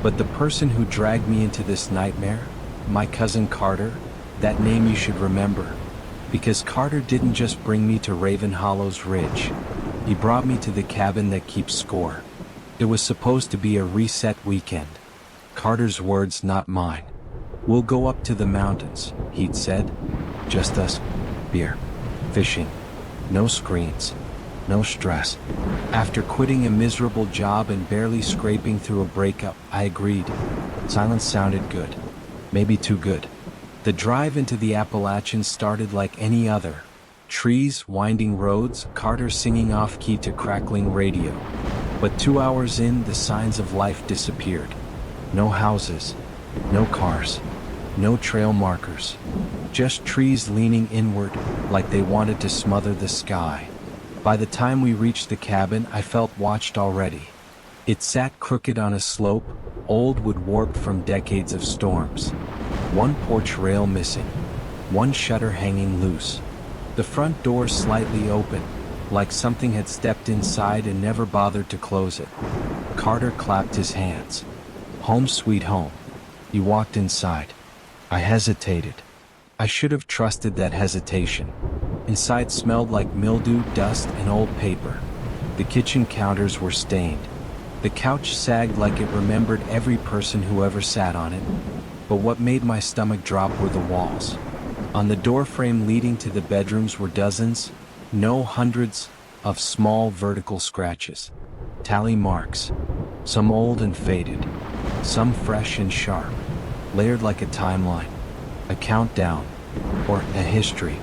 But the person who dragged me into this nightmare, my cousin Carter, that name you should remember. Because Carter didn't just bring me to Raven Hollow's Ridge. He brought me to the cabin that keeps score. It was supposed to be a reset weekend. Carter's words, not mine. "We'll go up to the mountains," he'd said. "Just us. Beer. Fishing. No screens. No stress." After quitting a miserable job and barely scraping through a breakup, I agreed. Silence sounded good. Maybe too good. The drive into the Appalachians started like any other. Trees, winding roads, Carter singing off-key to crackling radio. But 2 hours in, the signs of life disappeared. No houses, no cars, no trail markers. Just trees leaning inward, like they wanted to smother the sky. By the time we reached the cabin, I felt watched already. It sat crooked on a slope, old wood warped from decades of storms. One porch rail missing, one shutter hanging loose. The front door slightly open, like something had stepped inside and never bothered to close it. Carter clapped his hands. "Home sweet home." He walked inside. I hesitated. I should have trusted that hesitation. Inside smelled like mildew, dust, and old paper. The kitchen counters were stained. The couch sagged like it remembered every person who ever sat on it. But what made my stomach drop were the walls. On the doorframe leading to the bedrooms were dozens, no hundreds, of small vertical scratches. Tally marks. Some old and faded. Some fresh and sharp. Layered like a timeline. A countdown. Or a history.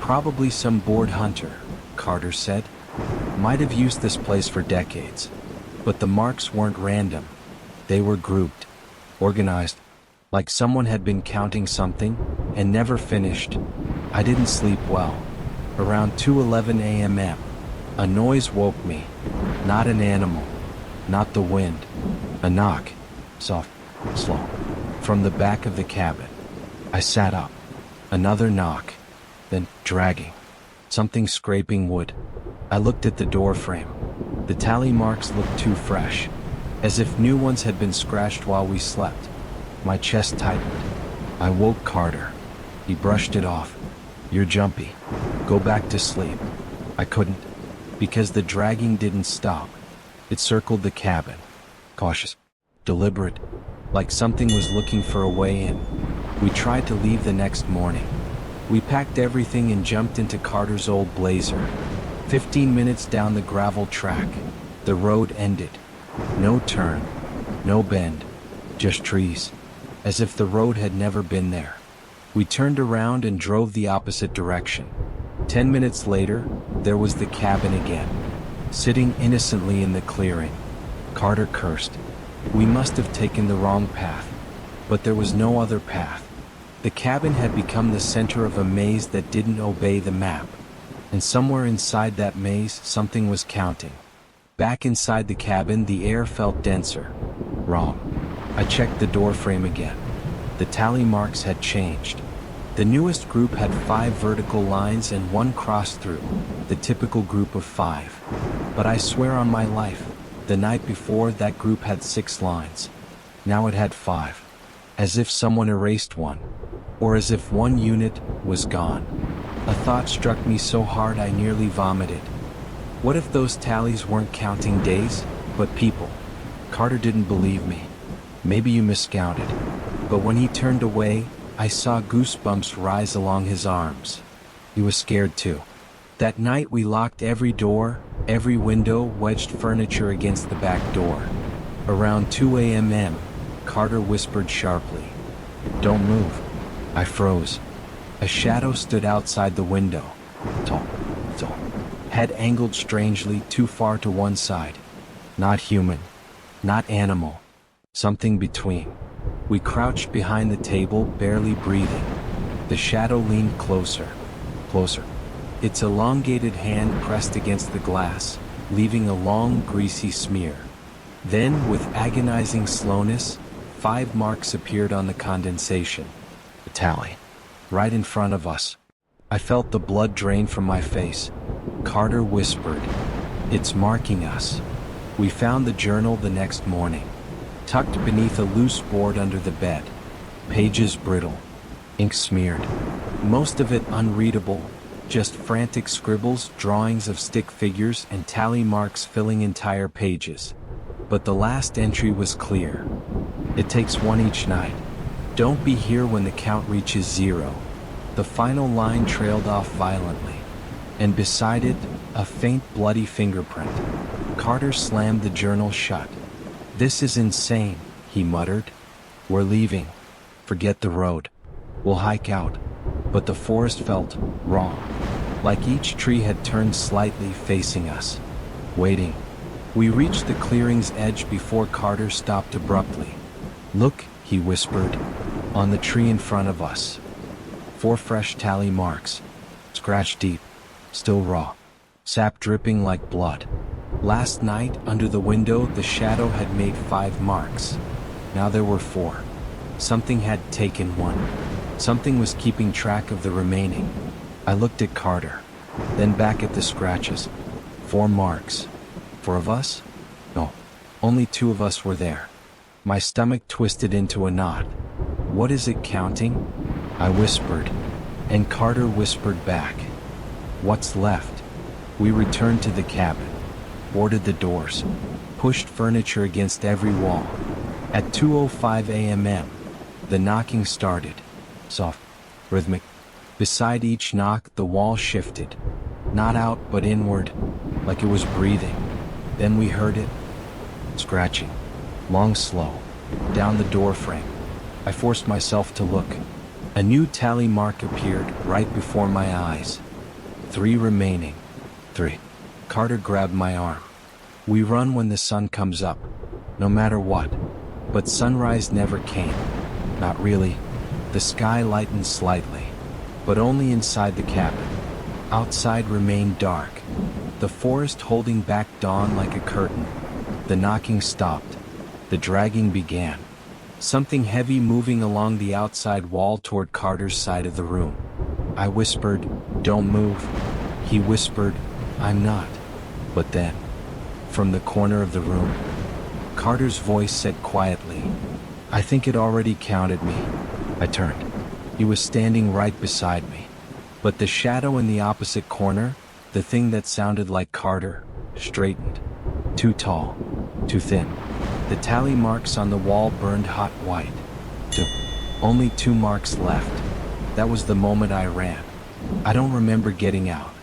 "Probably some bored hunter," Carter said. "Might have used this place for decades." But the marks weren't random. They were grouped. Organized. Like someone had been counting something, and never finished. I didn't sleep well. Around 2:11 a.m., a noise woke me. Not an animal. Not the wind. A knock. Soft. Slow. From the back of the cabin. I sat up. Another knock. Then dragging. Something scraping wood. I looked at the door frame. The tally marks looked too fresh. as if new ones had been scratched while we slept. My chest tightened. I woke Carter. He brushed it off. "You're jumpy. Go back to sleep." I couldn't, because the dragging didn't stop. It circled the cabin, cautious, deliberate, like something was looking for a way in. We tried to leave the next morning. We packed everything and jumped into Carter's old Blazer. 15 minutes down the gravel track, the road ended. No turn, no bend, just trees, as if the road had never been there. We turned around and drove the opposite direction. 10 minutes later, there was the cabin again, sitting innocently in the clearing. Carter cursed. We must have taken the wrong path, but there was no other path. The cabin had become the center of a maze that didn't obey the map, and somewhere inside that maze, something was counting. Back inside the cabin, the air felt denser. Wrong. I checked the door frame again. The tally marks had changed. The newest group had 5 vertical lines and 1 cross through, the typical group of 5. But I swear on my life, the night before that group had 6 lines. Now it had 5. As if someone erased one. Or as if one unit was gone. A thought struck me so hard I nearly vomited. What if those tallies weren't counting days, but people? Carter didn't believe me. Maybe you miscounted. But when he turned away, I saw goosebumps rise along his arms. He was scared too. That night we locked every door, every window, wedged furniture against the back door. Around 2 a.m., Carter whispered sharply, "Don't move." I froze. A shadow stood outside the window. Tall, head angled strangely too far to one side. Not human, not animal, something between. We crouched behind the table, barely breathing. The shadow leaned closer, closer. Its elongated hand pressed against the glass, leaving a long, greasy smear. Then, with agonizing slowness, 5 marks appeared on the condensation. The tally. Right in front of us. I felt the blood drain from my face. Carter whispered, "It's marking us." We found the journal the next morning, tucked beneath a loose board under the bed. Pages brittle, ink smeared. Most of it unreadable, just frantic scribbles, drawings of stick figures, and tally marks filling entire pages. But the last entry was clear. It takes 1 each night. Don't be here when the count reaches 0. The final line trailed off violently, and beside it, a faint bloody fingerprint. Carter slammed the journal shut. "This is insane," he muttered. "We're leaving. Forget the road. We'll hike out." But the forest felt wrong, like each tree had turned slightly facing us, waiting. We reached the clearing's edge before Carter stopped abruptly. "Look," he whispered, "on the tree in front of us. 4 fresh tally marks, scratched deep, still raw, sap dripping like blood. Last night, under the window, the shadow had made 5 marks. Now there were 4. Something had taken 1. Something was keeping track of the remaining." I looked at Carter, then back at the scratches. 4 marks. 4 of us? No, only 2 of us were there. My stomach twisted into a knot. "What is it counting?" I whispered, and Carter whispered back, "What's left?" We returned to the cabin, boarded the doors, pushed furniture against every wall. At 2:05 a.m., the knocking started, soft, rhythmic. Beside each knock, the wall shifted, not out but inward, like it was breathing. Then we heard it, scratching, long, slow, down the door frame. I forced myself to look. A new tally mark appeared right before my eyes. 3 remaining. 3. Carter grabbed my arm. "We run when the sun comes up, no matter what." But sunrise never came. Not really. The sky lightened slightly, but only inside the cabin. Outside remained dark, the forest holding back dawn like a curtain. The knocking stopped. The dragging began. Something heavy moving along the outside wall toward Carter's side of the room. I whispered, "Don't move." He whispered, "I'm not." But then, from the corner of the room, Carter's voice said quietly, "I think it already counted me." I turned. He was standing right beside me. But the shadow in the opposite corner, the thing that sounded like Carter, straightened. Too tall. Too thin. The tally marks on the wall burned hot white. Only 2 marks left. That was the moment I ran. I don't remember getting out.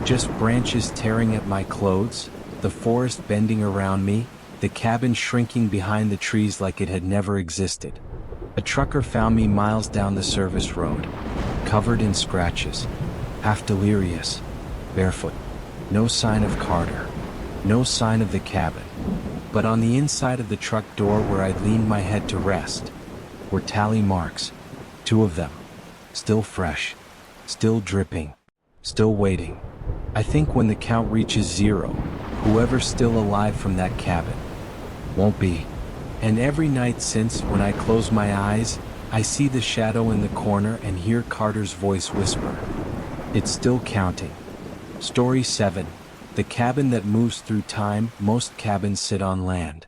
Just branches tearing at my clothes, the forest bending around me, the cabin shrinking behind the trees like it had never existed. A trucker found me miles down the service road, covered in scratches, half delirious, barefoot. No sign of Carter. No sign of the cabin. But on the inside of the truck door where I leaned my head to rest, were tally marks. 2 of them. Still fresh. Still dripping. Still waiting. I think when the count reaches 0, whoever's still alive from that cabin won't be. And every night since, when I close my eyes, I see the shadow in the corner and hear Carter's voice whisper. It's still counting. Story 7. The cabin that moves through time. Most cabins sit on land.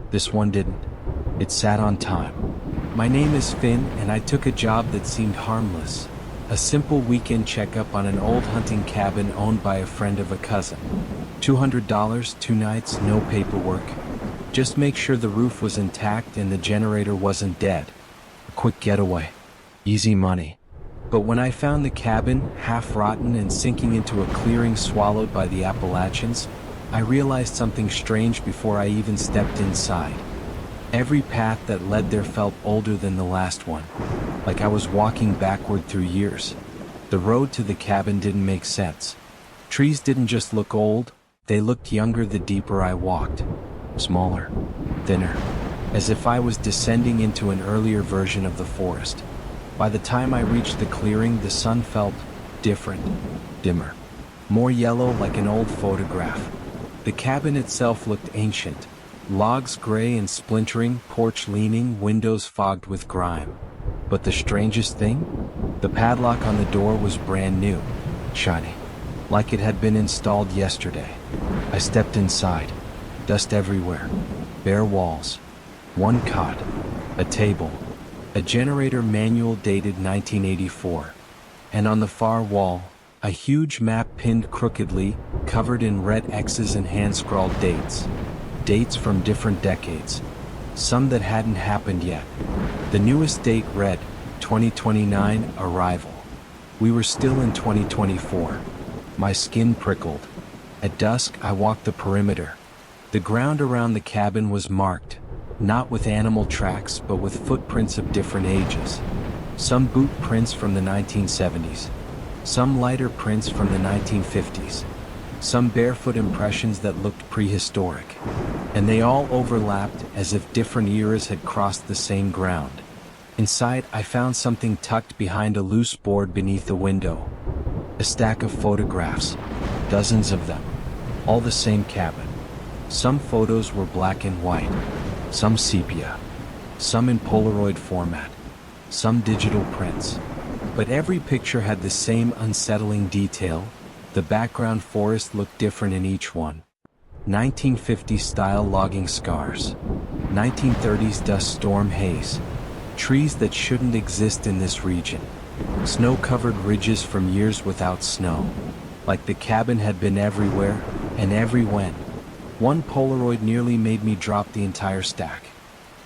This one didn't. It sat on time. My name is Finn, and I took a job that seemed harmless. A simple weekend checkup on an old hunting cabin owned by a friend of a cousin. $200, 2 nights, no paperwork. Just make sure the roof was intact and the generator wasn't dead. A quick getaway. Easy money. But when I found the cabin, half rotten and sinking into a clearing swallowed by the Appalachians, I realized something strange before I even stepped inside. Every path that led there felt older than the last one, like I was walking backward through years. The road to the cabin didn't make sense. Trees didn't just look old, they looked younger the deeper I walked. Smaller, thinner, as if I was descending into an earlier version of the forest. By the time I reached the clearing, the sun felt different, dimmer, more yellow, like an old photograph. The cabin itself looked ancient. Logs gray and splintering, porch leaning, windows fogged with grime. But the strangest thing? The padlock on the door was brand new, shiny, like it had been installed yesterday. I stepped inside. Dust everywhere. Bare walls. One cot. A table. A generator manual dated 1984. And on the far wall, a huge map pinned crookedly, covered in red X's and hand-scrawled dates. Dates from different decades. Some that hadn't happened yet. The newest date read, 2029, arrival. We were still in 2024. My skin prickled. At dusk, I walked the perimeter. The ground around the cabin was marked, not with animal tracks but with footprints of different ages. Some boot prints from the 1970s. Some lighter prints from the 1950s. Some barefoot impressions that looked prehistoric. And they all overlapped as if different eras had crossed the same ground. Inside, I found something tucked behind a loose board beneath the window. A stack of photographs. Dozens of them. All the same cabin. Some photos were black and white. Some sepia. Some in Polaroid format. Some digital prints. But every picture had the same unsettling detail. The background forest looked different in each one. 1950s style logging scars. 1930s dust storm haze. Trees that shouldn't exist in this region. Snow-covered ridges from years without snow. Like the cabin had been everywhere, and every when. One Polaroid nearly made me drop the entire stack.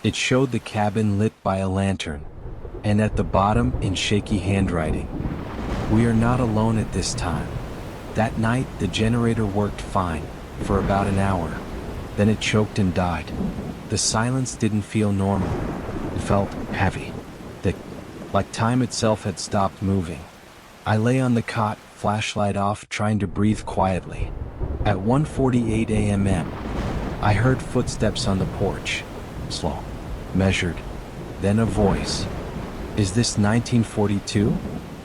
It showed the cabin lit by a lantern. And at the bottom, in shaky handwriting, "We are not alone at this time." That night, the generator worked fine, for about an hour. Then it choked and died. The silence didn't feel normal. It felt heavy, thick, like time itself had stopped moving. I lay on the cot, flashlight off, trying to breathe quietly. At 1:48 a.m., I heard footsteps on the porch. Slow, measured, then a voice. "Is this 1942?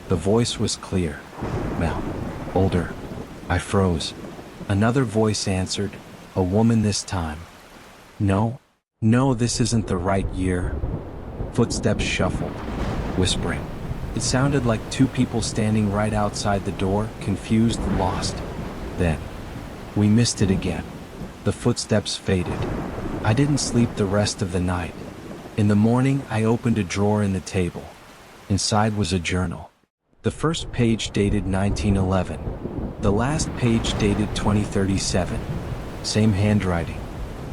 The voice was clear. Mel. Older. I froze. Another voice answered, a woman this time. "No, this isn't the right year." Footsteps shuffled, whispering. It sounded like 2 people standing right outside the door, confused, lost. Then, we missed it again. The footsteps faded. I didn't sleep the rest of the night. In the morning, I opened a drawer in the table. Inside was a journal. The first page dated 1911. The last page dated 2037. Same handwriting.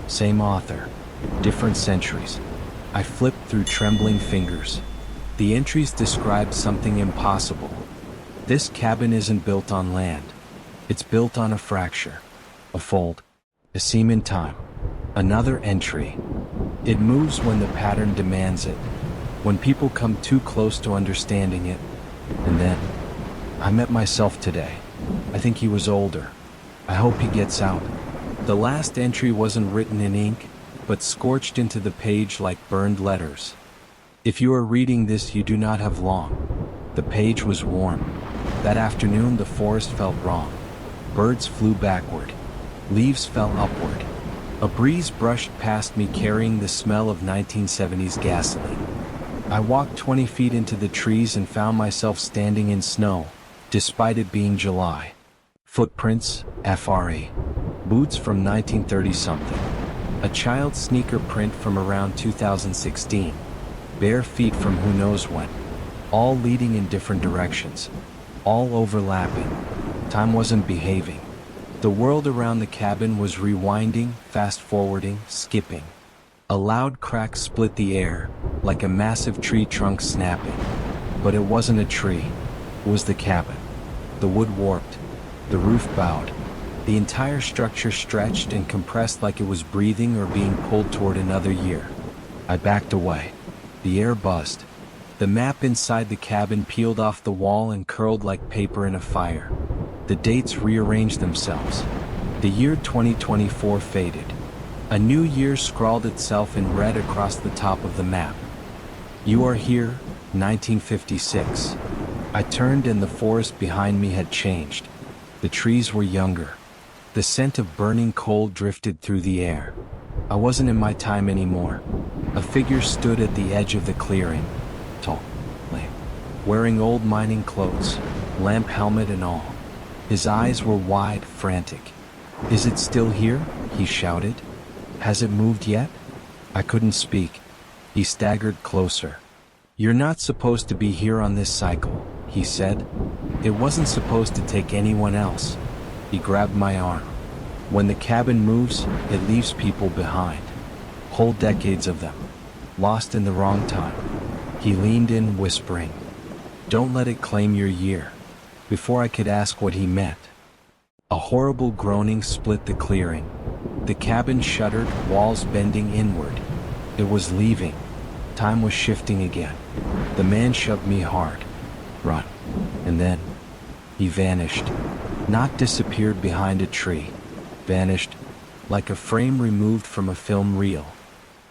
Same author. Different centuries. I flipped through trembling fingers. The entries described something impossible. This cabin isn't built on land. It's built on a fracture. A fold. A seam in time. Another entry. It moves when the pattern demands it. When people come too close to understanding it. And then, I met myself today. I think he was older. I hope he gets out. The last entry wasn't written in ink, but scorched into the page like burned letters. If you are reading this, you do not have long. The page was warm. That afternoon the forest felt wrong. Birds flew backward. Leaves fell upward. A breeze brushed past me carrying the smell of 1970s gasoline. I walked 20 feet into the trees and found myself standing in snow, despite it being July. Footprints, FRE. Boots from 1930-something. A child's sneaker print from around 2016. Bare feet from who knows when. All leading in different directions. All overlapping. Time wasn't behaving. The world around the cabin was rewinding, fast-forwarding, skipping. A loud crack split the air, like a massive tree trunk snapping. But it wasn't a tree. It was the cabin. The wood warped. The roof bowed. The entire structure stretched and compressed like it was breathing or being pulled toward another year. I backed away. The air buzzed. The map inside the cabin peeled off the wall and curled like paper in a fire. The dates rearranged themselves. The year 2024 faded. A new year scrawled itself in red across the top of the map. You are here, 1956. I turned and the forest behind me had changed. The trees were younger. The scent of burning coal drifted through the air. I wasn't in my time anymore. A figure stood at the edge of the clearing, tall, wearing old mining clothes, lamp helmet and all. His eyes were wide, frantic. "Is it still here?" he shouted. "Has it moved yet?" I couldn't speak. He staggered closer. "You're not supposed to be here on this cycle," he said. "It wasn't supposed to take anyone else." He grabbed my arm. When the cabin moves, it leaves people behind. Whole decades of them. Lost in the wrong time. He leaned in, whispering, "Don't let it claim your year." Before I could ask what he meant, a horrible groaning split the clearing. The cabin shuddered, walls bending inward. It was leaving. Time was shifting again. The man shoved me hard. "Run." And then, he vanished. Not disappeared behind a tree. Vanished, like a frame removed from a film reel.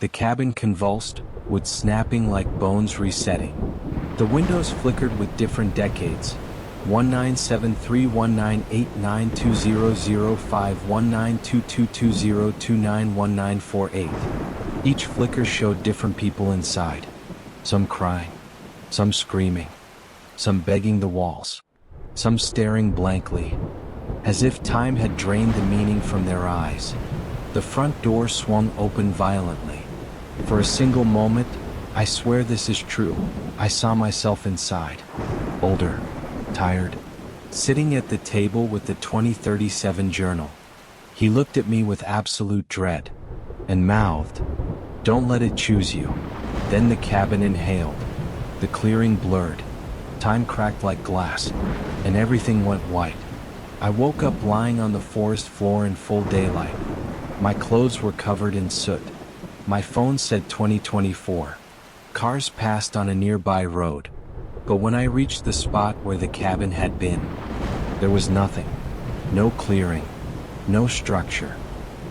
The cabin convulsed, wood snapping like bones resetting. The windows flickered with different decades. 197319892005192220291948. Each flicker showed different people inside. Some crying, some screaming, some begging the walls, some staring blankly, as if time had drained the meaning from their eyes. The front door swung open violently. For a single moment, I swear this is true, I saw myself inside. Older, tired, sitting at the table with the 2037 journal. He looked at me with absolute dread, and mouthed, "Don't let it choose you." Then the cabin inhaled. The clearing blurred. Time cracked like glass, and everything went white. I woke up lying on the forest floor in full daylight. My clothes were covered in soot. My phone said 2024. Cars passed on a nearby road. But when I reached the spot where the cabin had been, there was nothing. No clearing. No structure.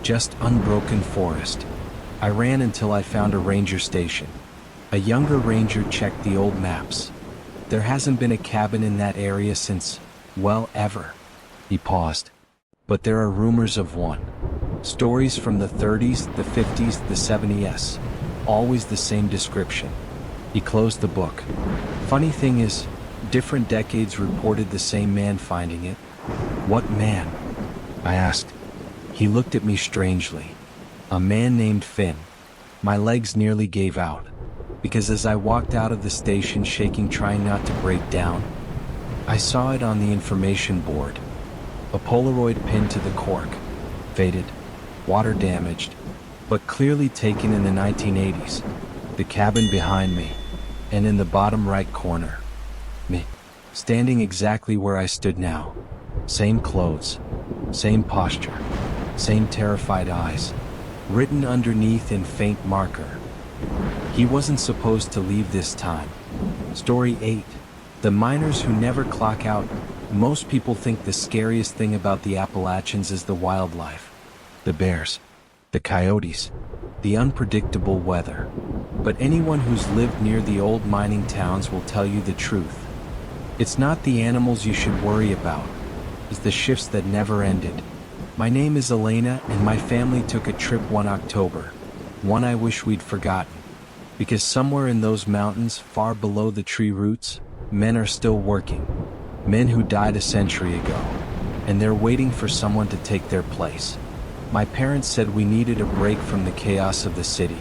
Just unbroken forest. I ran until I found a ranger station. A younger ranger checked the old maps. There hasn't been a cabin in that area since, well, ever. He paused. But there are rumors of one. Stories from the 30s, the 50s, the 70s. Always the same description. He closed the book. Funny thing is, different decades reported the same man finding it. What man? I asked. He looked at me strangely. A man named Finn. My legs nearly gave out, because as I walked out of the station shaking trying not to break down, I saw it on the information board. A Polaroid pinned to the cork, faded, water damaged, but clearly taken in the 1980s. The cabin behind me, and in the bottom right corner, me, standing exactly where I stood now. Same clothes, same posture, same terrified eyes, written underneath in faint marker. He wasn't supposed to leave this time. Story 8. The miners who never clock out. Most people think the scariest thing about the Appalachians is the wildlife. The bears, the coyotes, the unpredictable weather. But anyone who's lived near the old mining towns will tell you the truth. It's not the animals you should worry about, it's the shifts that never ended. My name is Elena, and my family took a trip one October, one I wish we'd forgotten. Because somewhere in those mountains, far below the tree roots, men are still working. Men who died a century ago, and they're waiting for someone to take their place. My parents said we needed a break from the chaos of the city.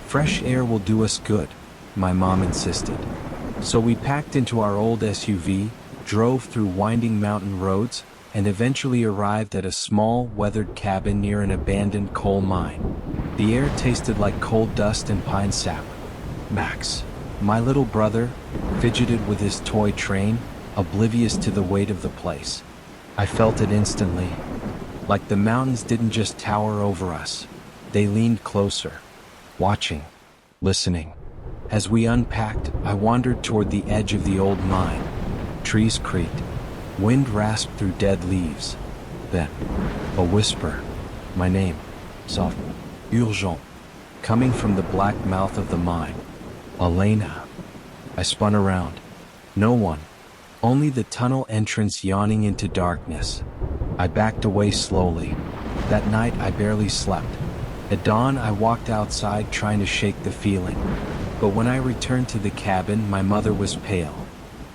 Fresh air will do us good, my mom insisted. So we packed into our old SUV, drove through winding mountain roads, and eventually arrived at a small, weathered cabin near an abandoned coal mine. The air tasted like coal dust and pine sap. Max, my little brother, fidgeted with his toy train, oblivious to the weight of the place. I felt it instantly. Like the mountains didn't just tower over us. They leaned closer, watching, listening. As we unpacked, I wandered toward the edge of the old mine. Trees creaked. Wind rasped through dead leaves. Then, a whisper. My name, soft, urgent, coming from the black mouth of the mine. Elena. I spun around. No one. Only the tunnel entrance yawning into darkness. I backed away slowly. That night I barely slept. At dawn I walked outside trying to shake the feeling. But when I returned to the cabin, my mother was pale.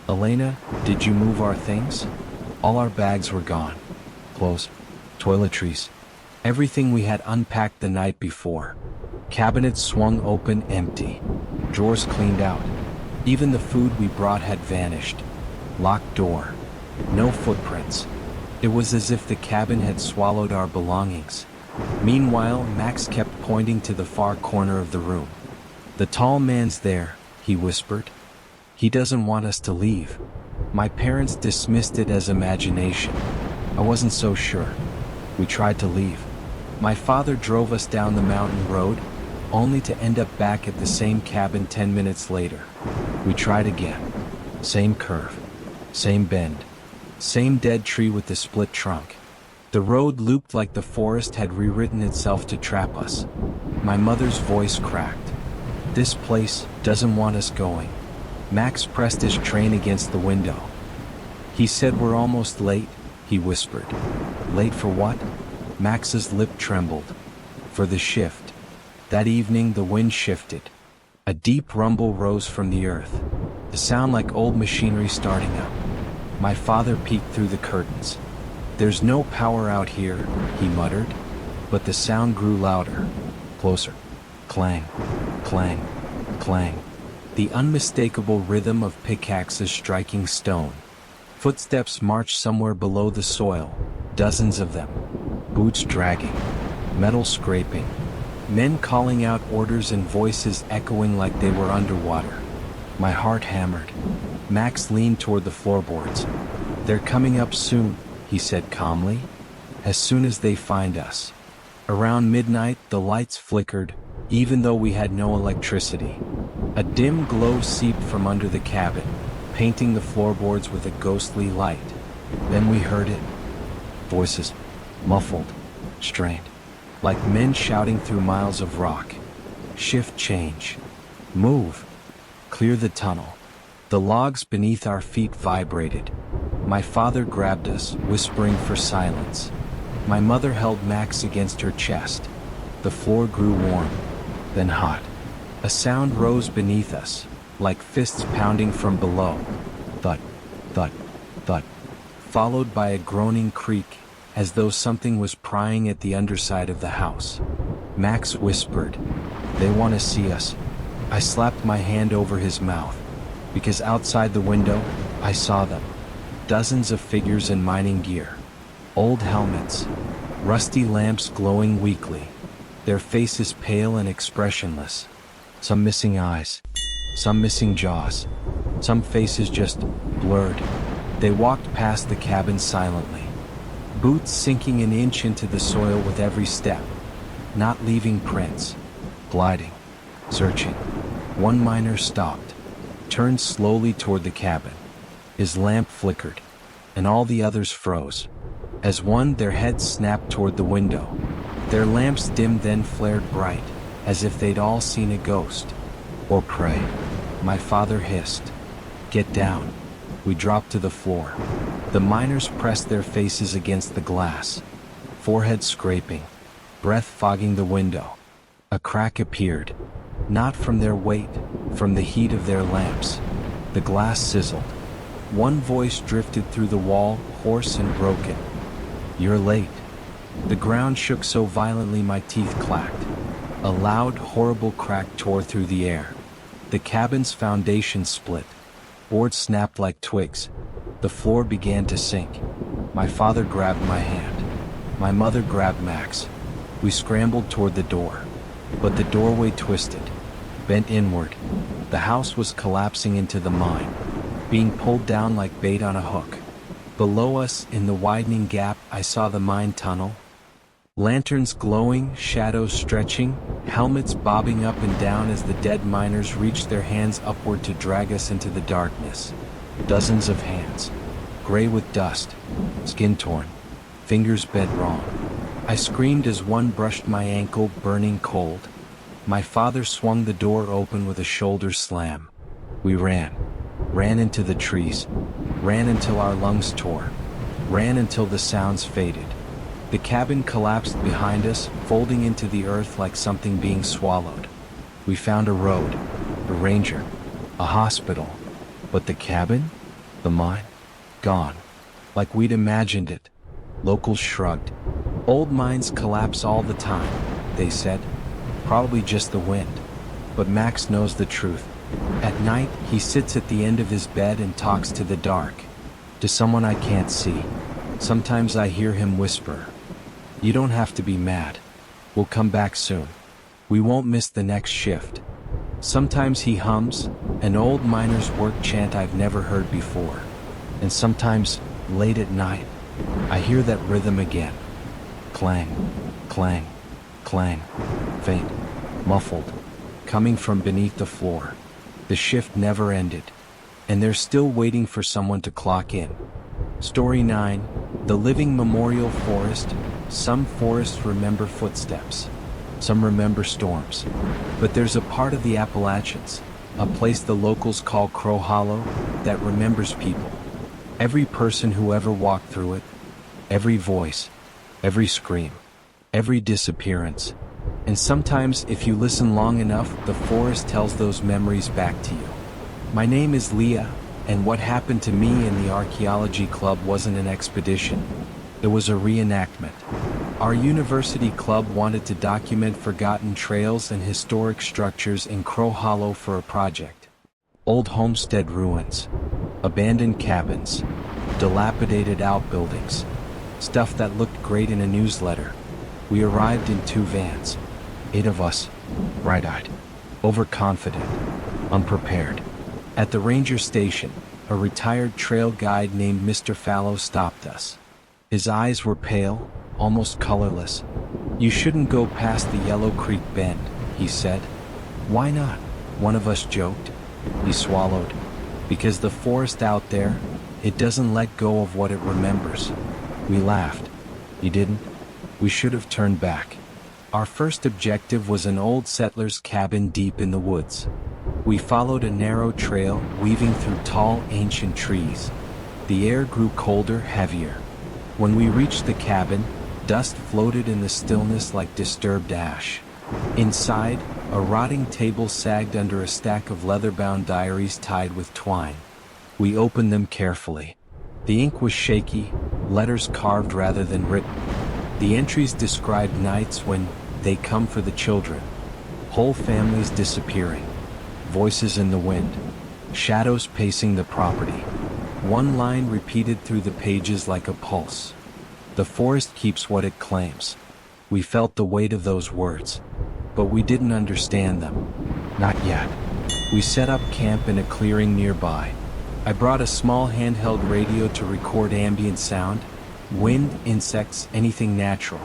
Elena, did you move our things? All our bags were gone. Clothes, toiletries, everything we had unpacked the night before. Cabinets swung open empty. Drawers cleaned out. Even the food we brought had vanished. Locked door. No footprints. It was as if the cabin had swallowed our belongings. Meanwhile, Max kept pointing to the far corner of the room. The tall man's there, he whispered. He doesn't want us to leave. My parents dismissed it as imagination. I wasn't so sure. We tried to leave. My father drove us down the mountain road, only to end up back at the same cabin 10 minutes later. We tried again. Same curve. Same bend. Same dead tree with the split trunk. The road looped like the forest had rewritten itself to trap us. My mother's voice cracked. This place doesn't want us going. Max pressed his train against the window. He said we're almost late, he whispered. Late for what? Max's lip trembled. For the shift. That evening the wind shifted. A deep rumble rose from the earth. A sound like old machinery starting up. My father peeked through the curtains. There's no power out here, he muttered. But the sound grew louder. Closer. Clang. Clang. Clang. The unmistakable rhythm of pickaxes striking stone. Footsteps marched somewhere below the soil, dozens of them. Boots dragging. Metal scraping. Men calling out orders and voices echoing like they were underwater. My heart hammered. Max leaned toward the floorboards. They're coming up soon, he said calmly. As soon as they find us. Around midnight, the lights flickered, even though we had no electricity. A dim glow seeped from under the cabin, painting the floorboards with a ghostly light. Then we heard it. Voices, muffled, strained, like men shouting through miles of rock. Shift change. Move. Clear the tunnel. The logs beneath our feet vibrated. My father grabbed us, whispering for silence. My mother held Max against her chest. The floor grew warm, then hot. A sound rose beneath us, like fists pounding from below. Thud, thud, thud. Followed by a groaning creak, as though something was prying at the underside of the house. Max whispered, "They want to see us." I slapped my hand over his mouth, because outside the window, I saw them. Dozens of figures in mining gear. Old helmets. Rusty lamps glowing weakly. Their faces pale and expressionless. Some missing eyes. Some missing jaws. Some faces just blurred. They walked past the cabin silently. Boots sinking an inch into the soil with every step. Not leaving prints. Gliding. Searching. One miner stopped. Turned slowly toward the cabin. His lamp flickered, and all the others froze. As one, their heads snapped toward the window. Their lamps dimmed, then flared bright, as if they'd all seen a ghost. Or prey. My father hissed, "Get down." We dropped to the floor. The miners pressed their faces against the glass, forehead scraping, breath fogging the window. A crack appeared, not from their weight, from the heat of their lamps. The glass sizzled. One voice drifted through the wall, hoarse and broken. "You're late." The ground shook so violently my teeth clacked. A loud, horrible crack tore through the air. The cabin's foundation split. Boards snapped like twigs. The floor began to sink. My father grabbed my hand. My mother grabbed Max. We scrambled toward the door. But the doorway twisted, bent inward. The house was collapsing into the mine, being pulled down like bait on a hook. Below us, in the widening gap, I saw the mine tunnel. Lanterns glowing, shadows stretching, helmets bobbing up and down as the dead miners reached their hands upward to drag us into the darkness. Dozens of hands, gray with dust, skin torn, fingers bent wrong. I screamed as one brushed my ankle, burning cold. My father swung the door open with a shoulder slam. We ran into the trees, ran until our lungs tore, ran until the sounds faded. The cabin collapsed behind us, folding into the earth like something being swallowed. We found a road, a ranger, a hospital. But the cabin? The mine? Gone. Like we'd imagined it. Locals shrugged. "Old mines collapse all the time," they said. "Probably just the wind." But Max knows the truth. At night, he sits at the end of his bed and talks to the dark. To someone I can't see. Sometimes I hear him whisper, "You don't have to be mad. We'll come back soon. We won't miss the next shift." Sometimes he hums an old miner's work chant I've never heard before. And sometimes, late at night, I hear that rhythm again. Clang, clang, clang, faint, muffled, coming from beneath the floor. The shift never ended, and they're still waiting for someone to clock in. Story 9, The Living Memorial Forest. Some forests remember footsteps. Some remember storms. But there's a part of the Appalachians, a place the locals call Crow Hollow, that remembers people. Every person who ever walked through it. Every voice. Every scream. Every disappearance. And sometimes, if you listen long enough, the forest tells those memories back to you. My name is Leah, and what happened to me in the archaeology club wasn't an expedition. It was a reenactment. Our university club wanted to document forgotten trails and historic structures in Crow Hollow for a project. Old homestead ruins, abandoned cabins, dilapidated outbuildings, stuff that looked great in a newsletter. We arrived in 2 vans, 8 of us, bright-eyed, overconfident, unprepared. At the ranger station, a retired trail guide named Mr. Fallow stopped us. His eyes were pale, almost colorless. "You shouldn't go past the Yellow Creek Bend," he said. "Why not?" one of us joked. He swallowed. "Because the forest out there, it doesn't let go of what it remembers." We laughed. "You didn't?" We should have turned back. Our first objective was an old settler's cabin deep in the woods. We followed a narrow trail, weaving through tall, ancient trees. The air grew colder, heavier. When we reached the cabin, dust floated in the stillness like disturbed ash. Inside, a rotting table sagged under a stack of leather-bound diaries tied with twine. We opened them carefully. The ink was shaky, letters carved rather than written. The entries described nights when they come for the children, whole families disappearing, voices in the wind, shadows pacing the property. One line repeated through the pages like a pulse. The forest keeps what it claims. We felt the weight of those words, but we didn't understand them. Not yet. We set up camp in a clearing nearby. I brought a small handheld radio to record ambient sound, wind, insects, anything natural.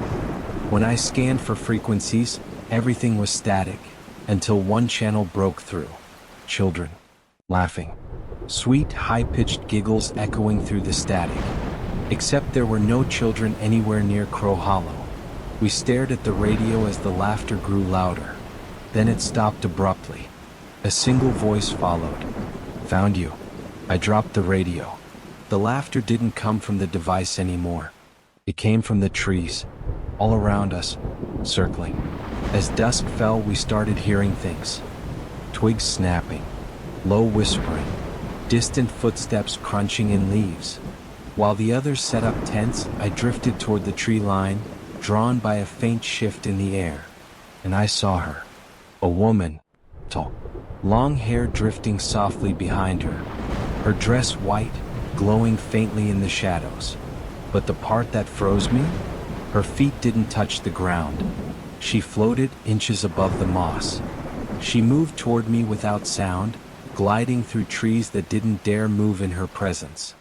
When I scanned for frequencies, everything was static, until one channel broke through. Children. Laughing. Sweet, high-pitched giggles echoing through the static. Except there were no children anywhere near Crow Hollow. We stared at the radio as the laughter grew louder. Then it stopped abruptly. A single voice followed. Found you. I dropped the radio. The laughter didn't come from the device anymore. It came from the trees, all around us, circling. As dusk fell, we started hearing things. Twigs snapping, low whispering, distant footsteps crunching in leaves. While the others set up tents, I drifted toward the tree line, drawn by a faint shift in the air. And I saw her. A woman, tall, long hair drifting softly behind her. Her dress white, glowing faintly in the shadows. But the part that froze me? Her feet didn't touch the ground. She floated inches above the moss. She moved toward me without sound, gliding through trees that didn't dare move in her presence.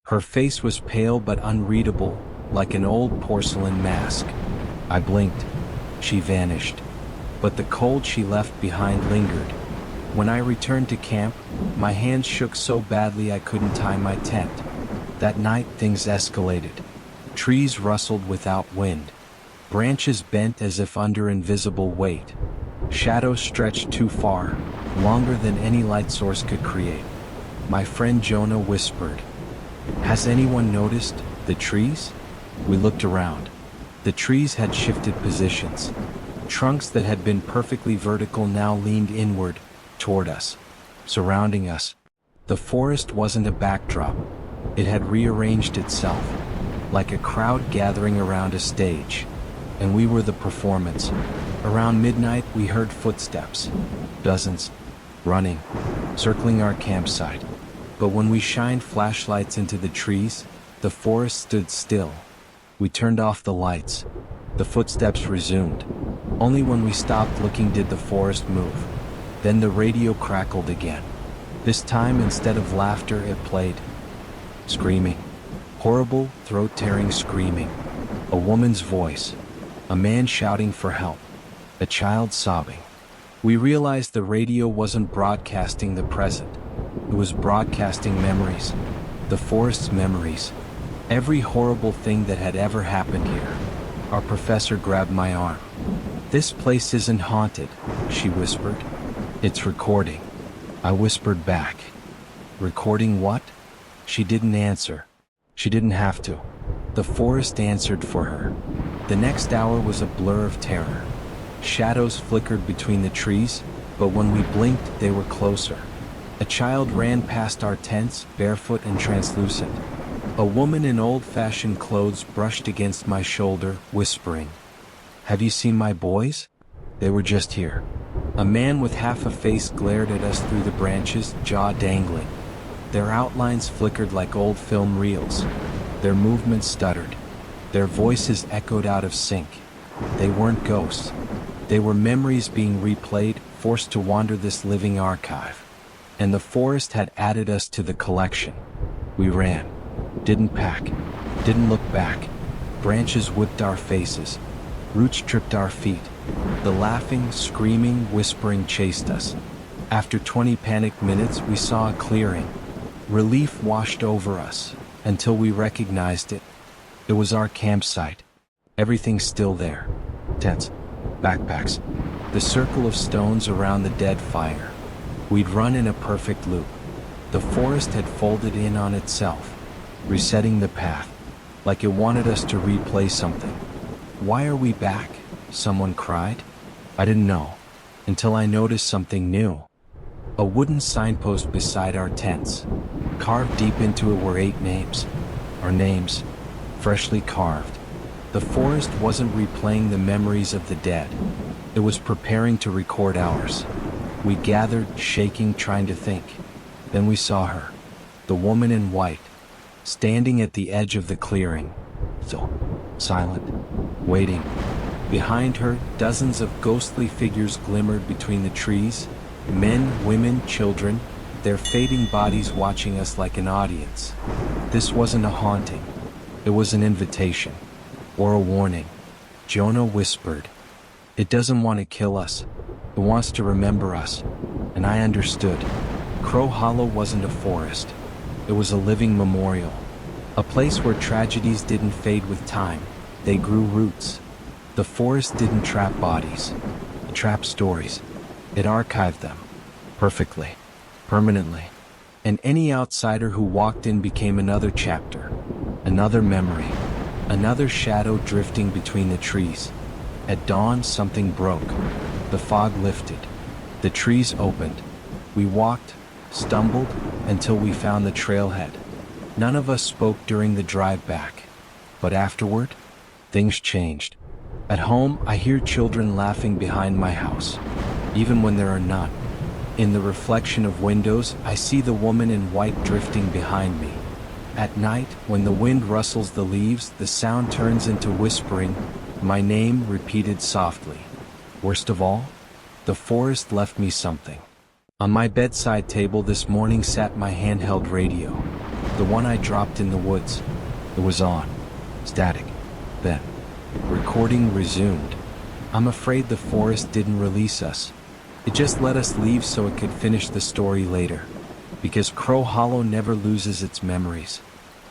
Her face was pale but unreadable, like an old porcelain mask. I blinked. She vanished. But the cold she left behind lingered. When I returned to camp, my hands shook so badly I couldn't tie my tent. That night things escalated. Trees rustled without wind. Branches bent as if under invisible weight. Shadows stretched too far, longer than any light source could create. My friend Jonah whispered, "Has anyone noticed the trees?" We looked around. The trees had shifted positions. Trunks that had been perfectly vertical now leaned inward, toward us, surrounding us. The forest wasn't a backdrop. It had rearranged itself, like a crowd gathering around a stage. And we were the performance. Around midnight, we heard footsteps. Dozens, running, circling our campsite. But when we shined flashlights into the trees, the forest stood still. We turned off the lights. The footsteps resumed. Only when we stopped looking did the forest move. Then the radio crackled again. This time, instead of laughter, it played. Screaming. Horrible, throat-tearing screaming. A woman's voice. A man shouting for help. A child sobbing. We realized the radio wasn't broadcasting the present. It was broadcasting memories. The forest's memories. Every horrible thing that had ever happened here. Our professor grabbed my arm. "This place isn't haunted," she whispered. "It's recording." I whispered back. "Recording what?" She didn't answer. She didn't have to. The forest answered for her. The next hour was a blur of terror. Shadows flickered between the trees, but when we blinked, they were closer. A child ran past our tents, barefoot and translucent. A woman in old-fashioned clothes brushed against my shoulder, whispering, "Have you seen my boys? They were just here." A man with half a face glared at us through the branches, jaw dangling. Their outlines flickered like old film reels. Their movements stuttered. Their voices echoed out of sync. They weren't ghosts. They were memories being replayed, forced to wander this living archive. And the forest had added us to the collection. We ran. Didn't pack. Didn't look back. Branches whipped our faces. Roots tripped our feet. The laughing, screaming, whispering chased us. After 20 panicked minutes, we saw a clearing. Relief washed over us, until we recognized it. It was our campsite. Everything still there. Tents, backpacks, the circle of stones around the dead fire. We'd run in a perfect loop. The forest had folded in on itself, resetting the path, like it wanted us to replay something. "Why are we back?" someone cried. I didn't know, until I noticed something new. A wooden signpost beside our tents. Carved deep into it were 8 names. Our names. freshly carved. The forest wasn't replaying the memories of the dead. It was preparing to record ours. We gathered, shaking, trying to think. Then we saw her, the woman in white, standing at the edge of the clearing, so silent, waiting. Behind her, dozens of ghostly figures glimmered between the trees, men, women, children, their fading bodies watching us like an audience. This wasn't a haunting. It was an invitation, or a warning. Jonah whispered, "It doesn't want to kill us. It wants to remember us." And I understood. Crow Hollow wasn't a forest. It was a living memorial. A place where tragedies didn't fade with time. They grew roots. The forest didn't trap bodies. It trapped stories. It archived them. Perfectly. Permanently. And any outsider who walked in became another chapter. Another memory. Another shadow drifting between the trees. At dawn, something broke. The fog lifted. The trees opened. We walked, stumbled, until we found the trailhead. None of us spoke during the drive back. But afterward, things changed. At home, I hear children laughing behind my house, even when there are none. In the reflection of windows, I see the woman in white drifting behind me. At night, when the wind rustles the leaves, the sound turns into whispering, my name repeated softly. Worst of all, the forest left me something. On my bedside table this morning sat my handheld radio, the one I dropped in the woods. It was on. Static. Then, recording resumed. I'm afraid the forest didn't release us. It just let us leave so it could finish the story later. Because Crow Hollow never loses its memories.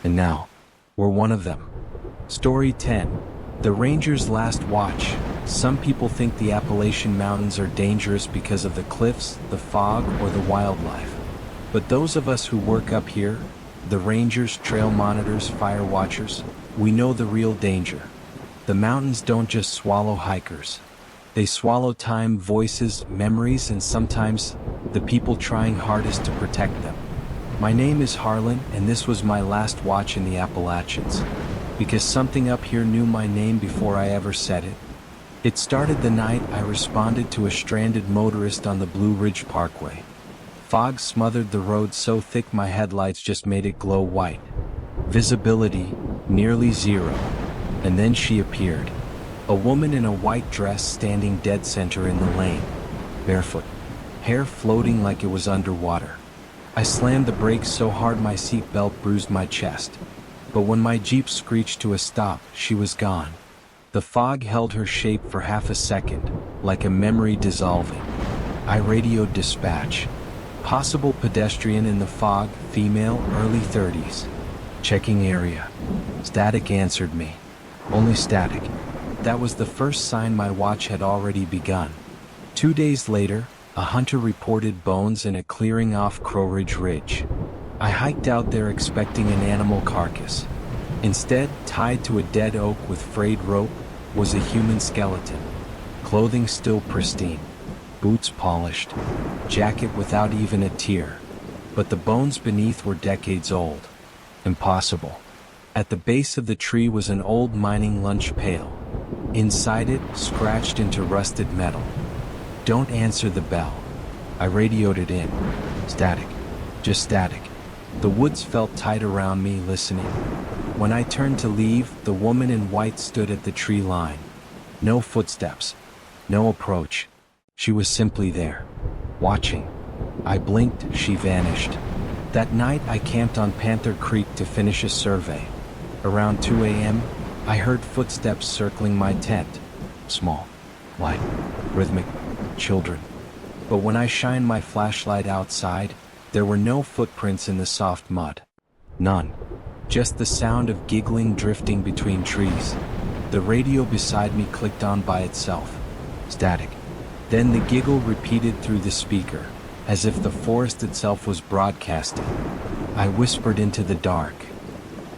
And now, we're one of them. Story 10. The Ranger's Last Watch. Some people think the Appalachian Mountains are dangerous because of the cliffs, the fog, or the wildlife. But those of us who work up here, the rangers, trail monitors, fire watchers, we know the real danger. The mountains don't just swallow hikers. They swallow time, voices, memories, and sometimes the people trying hardest to protect them. My name is Harlan, and this was my last watch in the Appalachians. Because something up here knew my name before I ever said it. It started the night I responded to a stranded motorist on the Blue Ridge Parkway. Fog smothered the road so thick my headlights just made it glow white. Visibility, nearly zero. And then she appeared. A woman in a white dress standing dead center in the lane. Barefoot. Hair floating like it was underwater. I slammed the brakes so hard my seat belt bruised my chest. But when my Jeep screeched to a stop, she was gone. The fog held her shape for half a second, like a memory dissolving. I radioed dispatch. Possible pedestrian in the fog, female, early 30s. Checking area. Static answered me. Only static. That was the first sign my watch had already begun. 2 days later, a hunter reported bones in a clearing off Crow Ridge. I hiked out there expecting an animal carcass. Instead, tied to a dead oak with frayed rope, was a human skeleton. Clothing still pristine. Boots polished. Jacket without even a tear. But the bones beneath were decades old. Impossible. At the base of the tree was an old mining lunch pail. Inside it, scratched into rusted metal. Don't answer the bell. I radioed it in. Static. Just static. The woods felt tight around me, listening. When I turned to leave, the woman in white stood at the tree line. No footsteps. No approach. She was simply there. Watching. I blinked, she vanished. That night I camped on Panther Creek to finish a survey. Around 2 a.m., I heard footsteps circling my tent. Small, light, rhythmic, children. But when I shined my flashlight outside, there were no footprints in the soft mud. None. Just the sound of giggling drifting between trees. The radio beside me clicked on by itself. Static. Then the giggle repeated through the speaker, as if the forest itself was broadcasting. I whispered into the dark.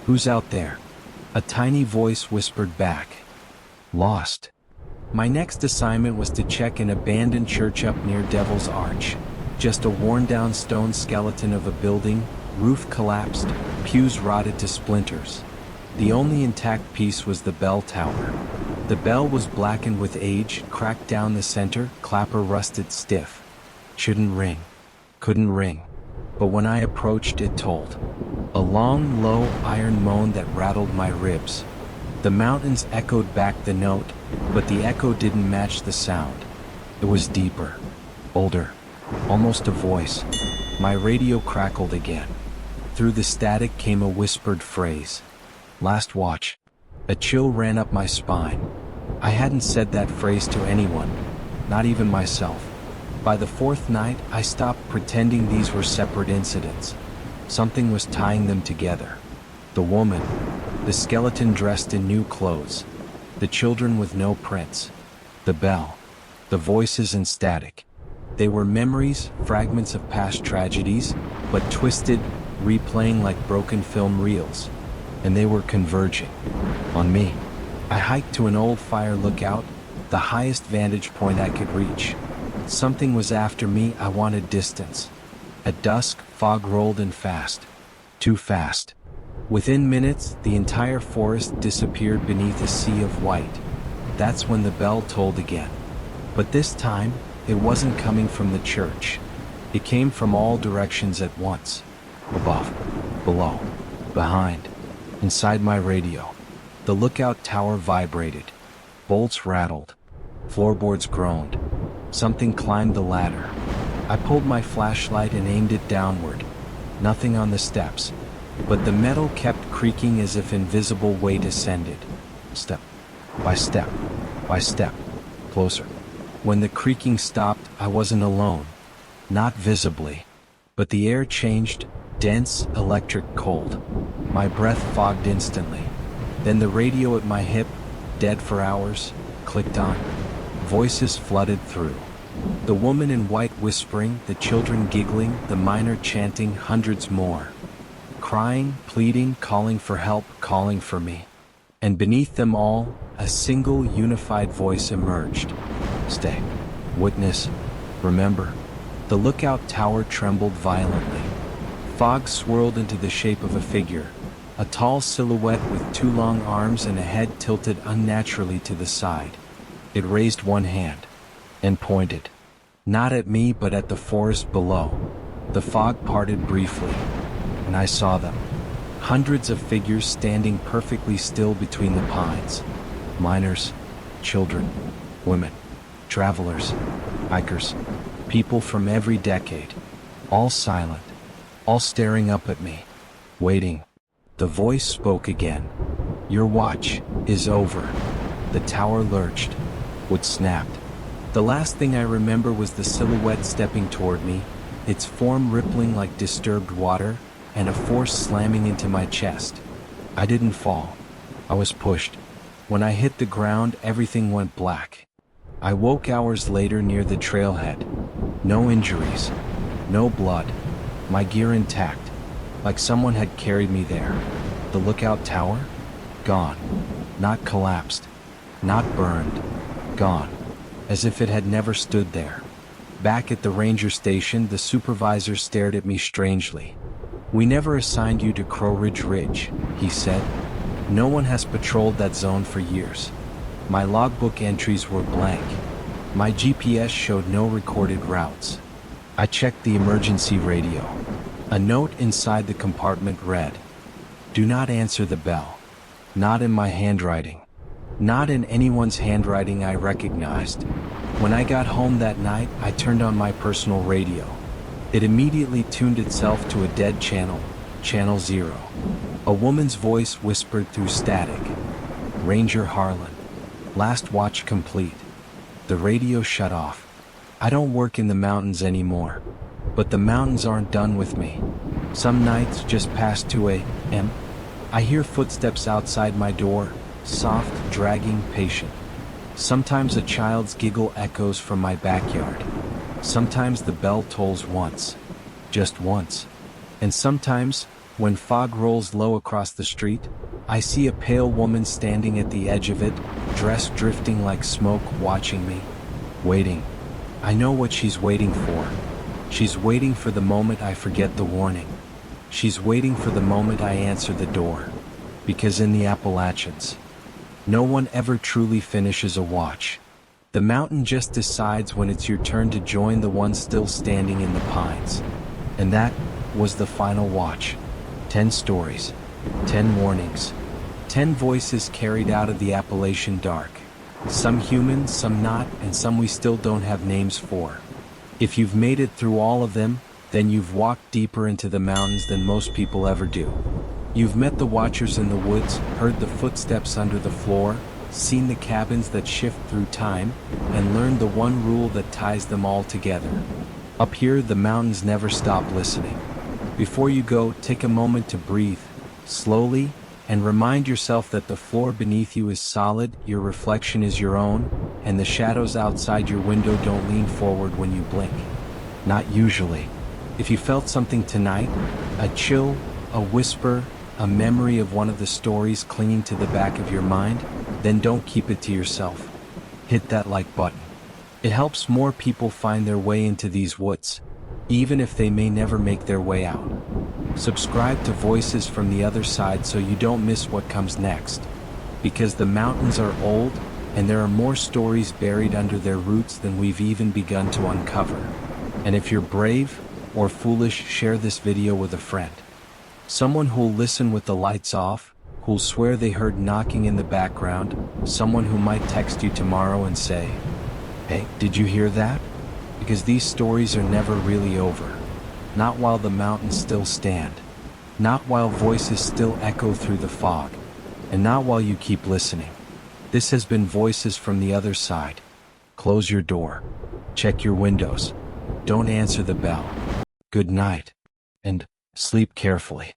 Who's out there? A tiny voice whispered back. Lost. My next assignment was to check an abandoned church up near Devil's Arch. Just a worn-down stone skeleton of a building, roof collapsed, pews rotted to splinters. The only intact piece was the bell tower. The bell was blackened with age, cracked down the center, clapper rusted stiff. Shouldn't ring. Couldn't ring. But when I approached, it told. A long, low iron moan that rattled my ribs. The mountains echoed back the note, but the echo didn't match the sound. It was deeper, older, almost a voice. My radio crackled again. Through the static came a whispered phrase. Last watch. A chill ran up my spine. I hadn't said that phrase to anyone, not even myself. By the fourth night, I stopped pretending these were separate incidents. Something was tying them together. The woman, the skeleton dressed in new clothes, the children with no prints, the bell, the voices and static. They were memories, fragments of past tragedies, but twisted, replaying like broken film reels. And they were converging on me. I hiked to an old fire lookout, the highest vantage point I could reach. Something was after me. I wanted distance. At dusk, fog rolled in fast. Too fast. Within minutes, the entire forest disappeared beneath a sea of white. That's when the bell tolled again. But this time, it wasn't coming from the church. It came from all directions at once. Above, below, behind, inside my radio. The lookout tower vibrated. Bolts rattled. Floorboards groaned. Something climbed the ladder. I pulled my flashlight and aimed it downward. Nothing on the steps, but the metal kept creaking as if invisible weight ascended. Step by step by step, closer. When the creaking stopped, I wasn't alone. Not visibly. But the air changed, dense, electric cold. My breath fogged instantly. Then the radio at my hip, dead for hours, clicked on. Voices flooded through. The woman in white whispering, the children giggling, the miner chanting, hundreds more. Crying, pleading, calling for help, calling for me. And beneath them all, a single unified voice emerged. Stay. Witness. Remember. The lookout tower trembled violently. Fog swirled into the shape of a figure. A tall silhouette with two long arms and a head tilted unnaturally to the side. It raised one hand and pointed. Not at me, but at the forest below. The fog parted briefly, and I saw them. Hundreds of figures standing perfectly still between the pines. Miners, children, women, travelers, hikers, people from every decade. All silent, all staring up at me, waiting. The voice spoke again. Your watch is over. The tower lurched. Wood snapped. The last thing I remember was the silhouette stepping toward me, its form rippling like disturbed water, and a force slamming into my chest. I didn't fall. I was pushed. When I hit the ground, everything went black. I woke hours later near the trailhead. No injuries. No blood. My gear intact, like someone had carried me there. The lookout tower? Gone. Not collapsed. Not burned. Gone. As if it had never stood there. Back at the ranger station, the supervisor stared at me strangely. We never assigned you to Crow Ridge, he said. No one has patrolled that zone for years. My logbook entries were blank. My GPS showed no recorded routes. I checked the emergency radio. A note inside the compartment read, "Do not answer the bell." Not in my handwriting. Not in anyone's handwriting I recognized. When I got home that night, I turned on my personal radio. It immediately tuned itself to a dead channel, Channel 0. A woman's voice whispered through static. Ranger Harlan. Last watch complete. The radio shut off. I don't work in the mountains anymore. But the mountains aren't done with me. Some nights just past 2 a.m. I hear footsteps outside my door, soft, dragging, patient. Sometimes a child's giggle echoes from my backyard. Sometimes the bell tolls once. Just once. And sometimes, when fog rolls low across the street, I see a pale woman standing at the edge of it, dress drifting like smoke, watching me. Waiting. I know what she's waiting for. She's waiting for the moment I forget the warning. She's waiting for the moment I answer the door. Because in the Appalachians, no one ever truly finishes a watch. The mountain just decides when it's your turn to join the one still standing in the pines. And that was the final watch. 10 stories, 10 warnings, 10 voices carried out of the Appalachian dark. Some human, some not, and some we still don't have names for. If you've made it through all of them, then you've walked deeper into the mountains than most people ever do. You've met the watchers in the woods, heard the footsteps under the floor, seen the cabins that shift through time, and learned the one rule that ties them all together. Up here, the mountains never stop listening. Before you go, take a moment to breathe, slowly, and remind yourself that the floor beneath you is solid, your reflection is your own, and the shadows outside your window don't lean forward when you blink. Not usually. If you felt something tonight, a chill, a whisper, a memory of one of the stories clinging to the back of your mind, then don't keep it to yourself. Hit that like button. It helps more people find their way into these woods, even if they may never make their way out. Subscribe to Voices from the Other Side so you don't miss what comes next. Because the mountains are old, and there are more stories buried under their roots than we've even begun to uncover. And if you're brave or foolish, share this video with a friend. Someone who'll listen with the lights off, who'll swear they heard knocking in the background, someone who might text you tomorrow and say, "Hey, did you hear that?" Because these stories are never really over. Not while the mountains still stand. Not while voices still echo through the fog. And not while you keep listening. This has been Voices from the Other Side. Close your door. Check your windows. Don't answer the bell. Good night. And sleep carefully.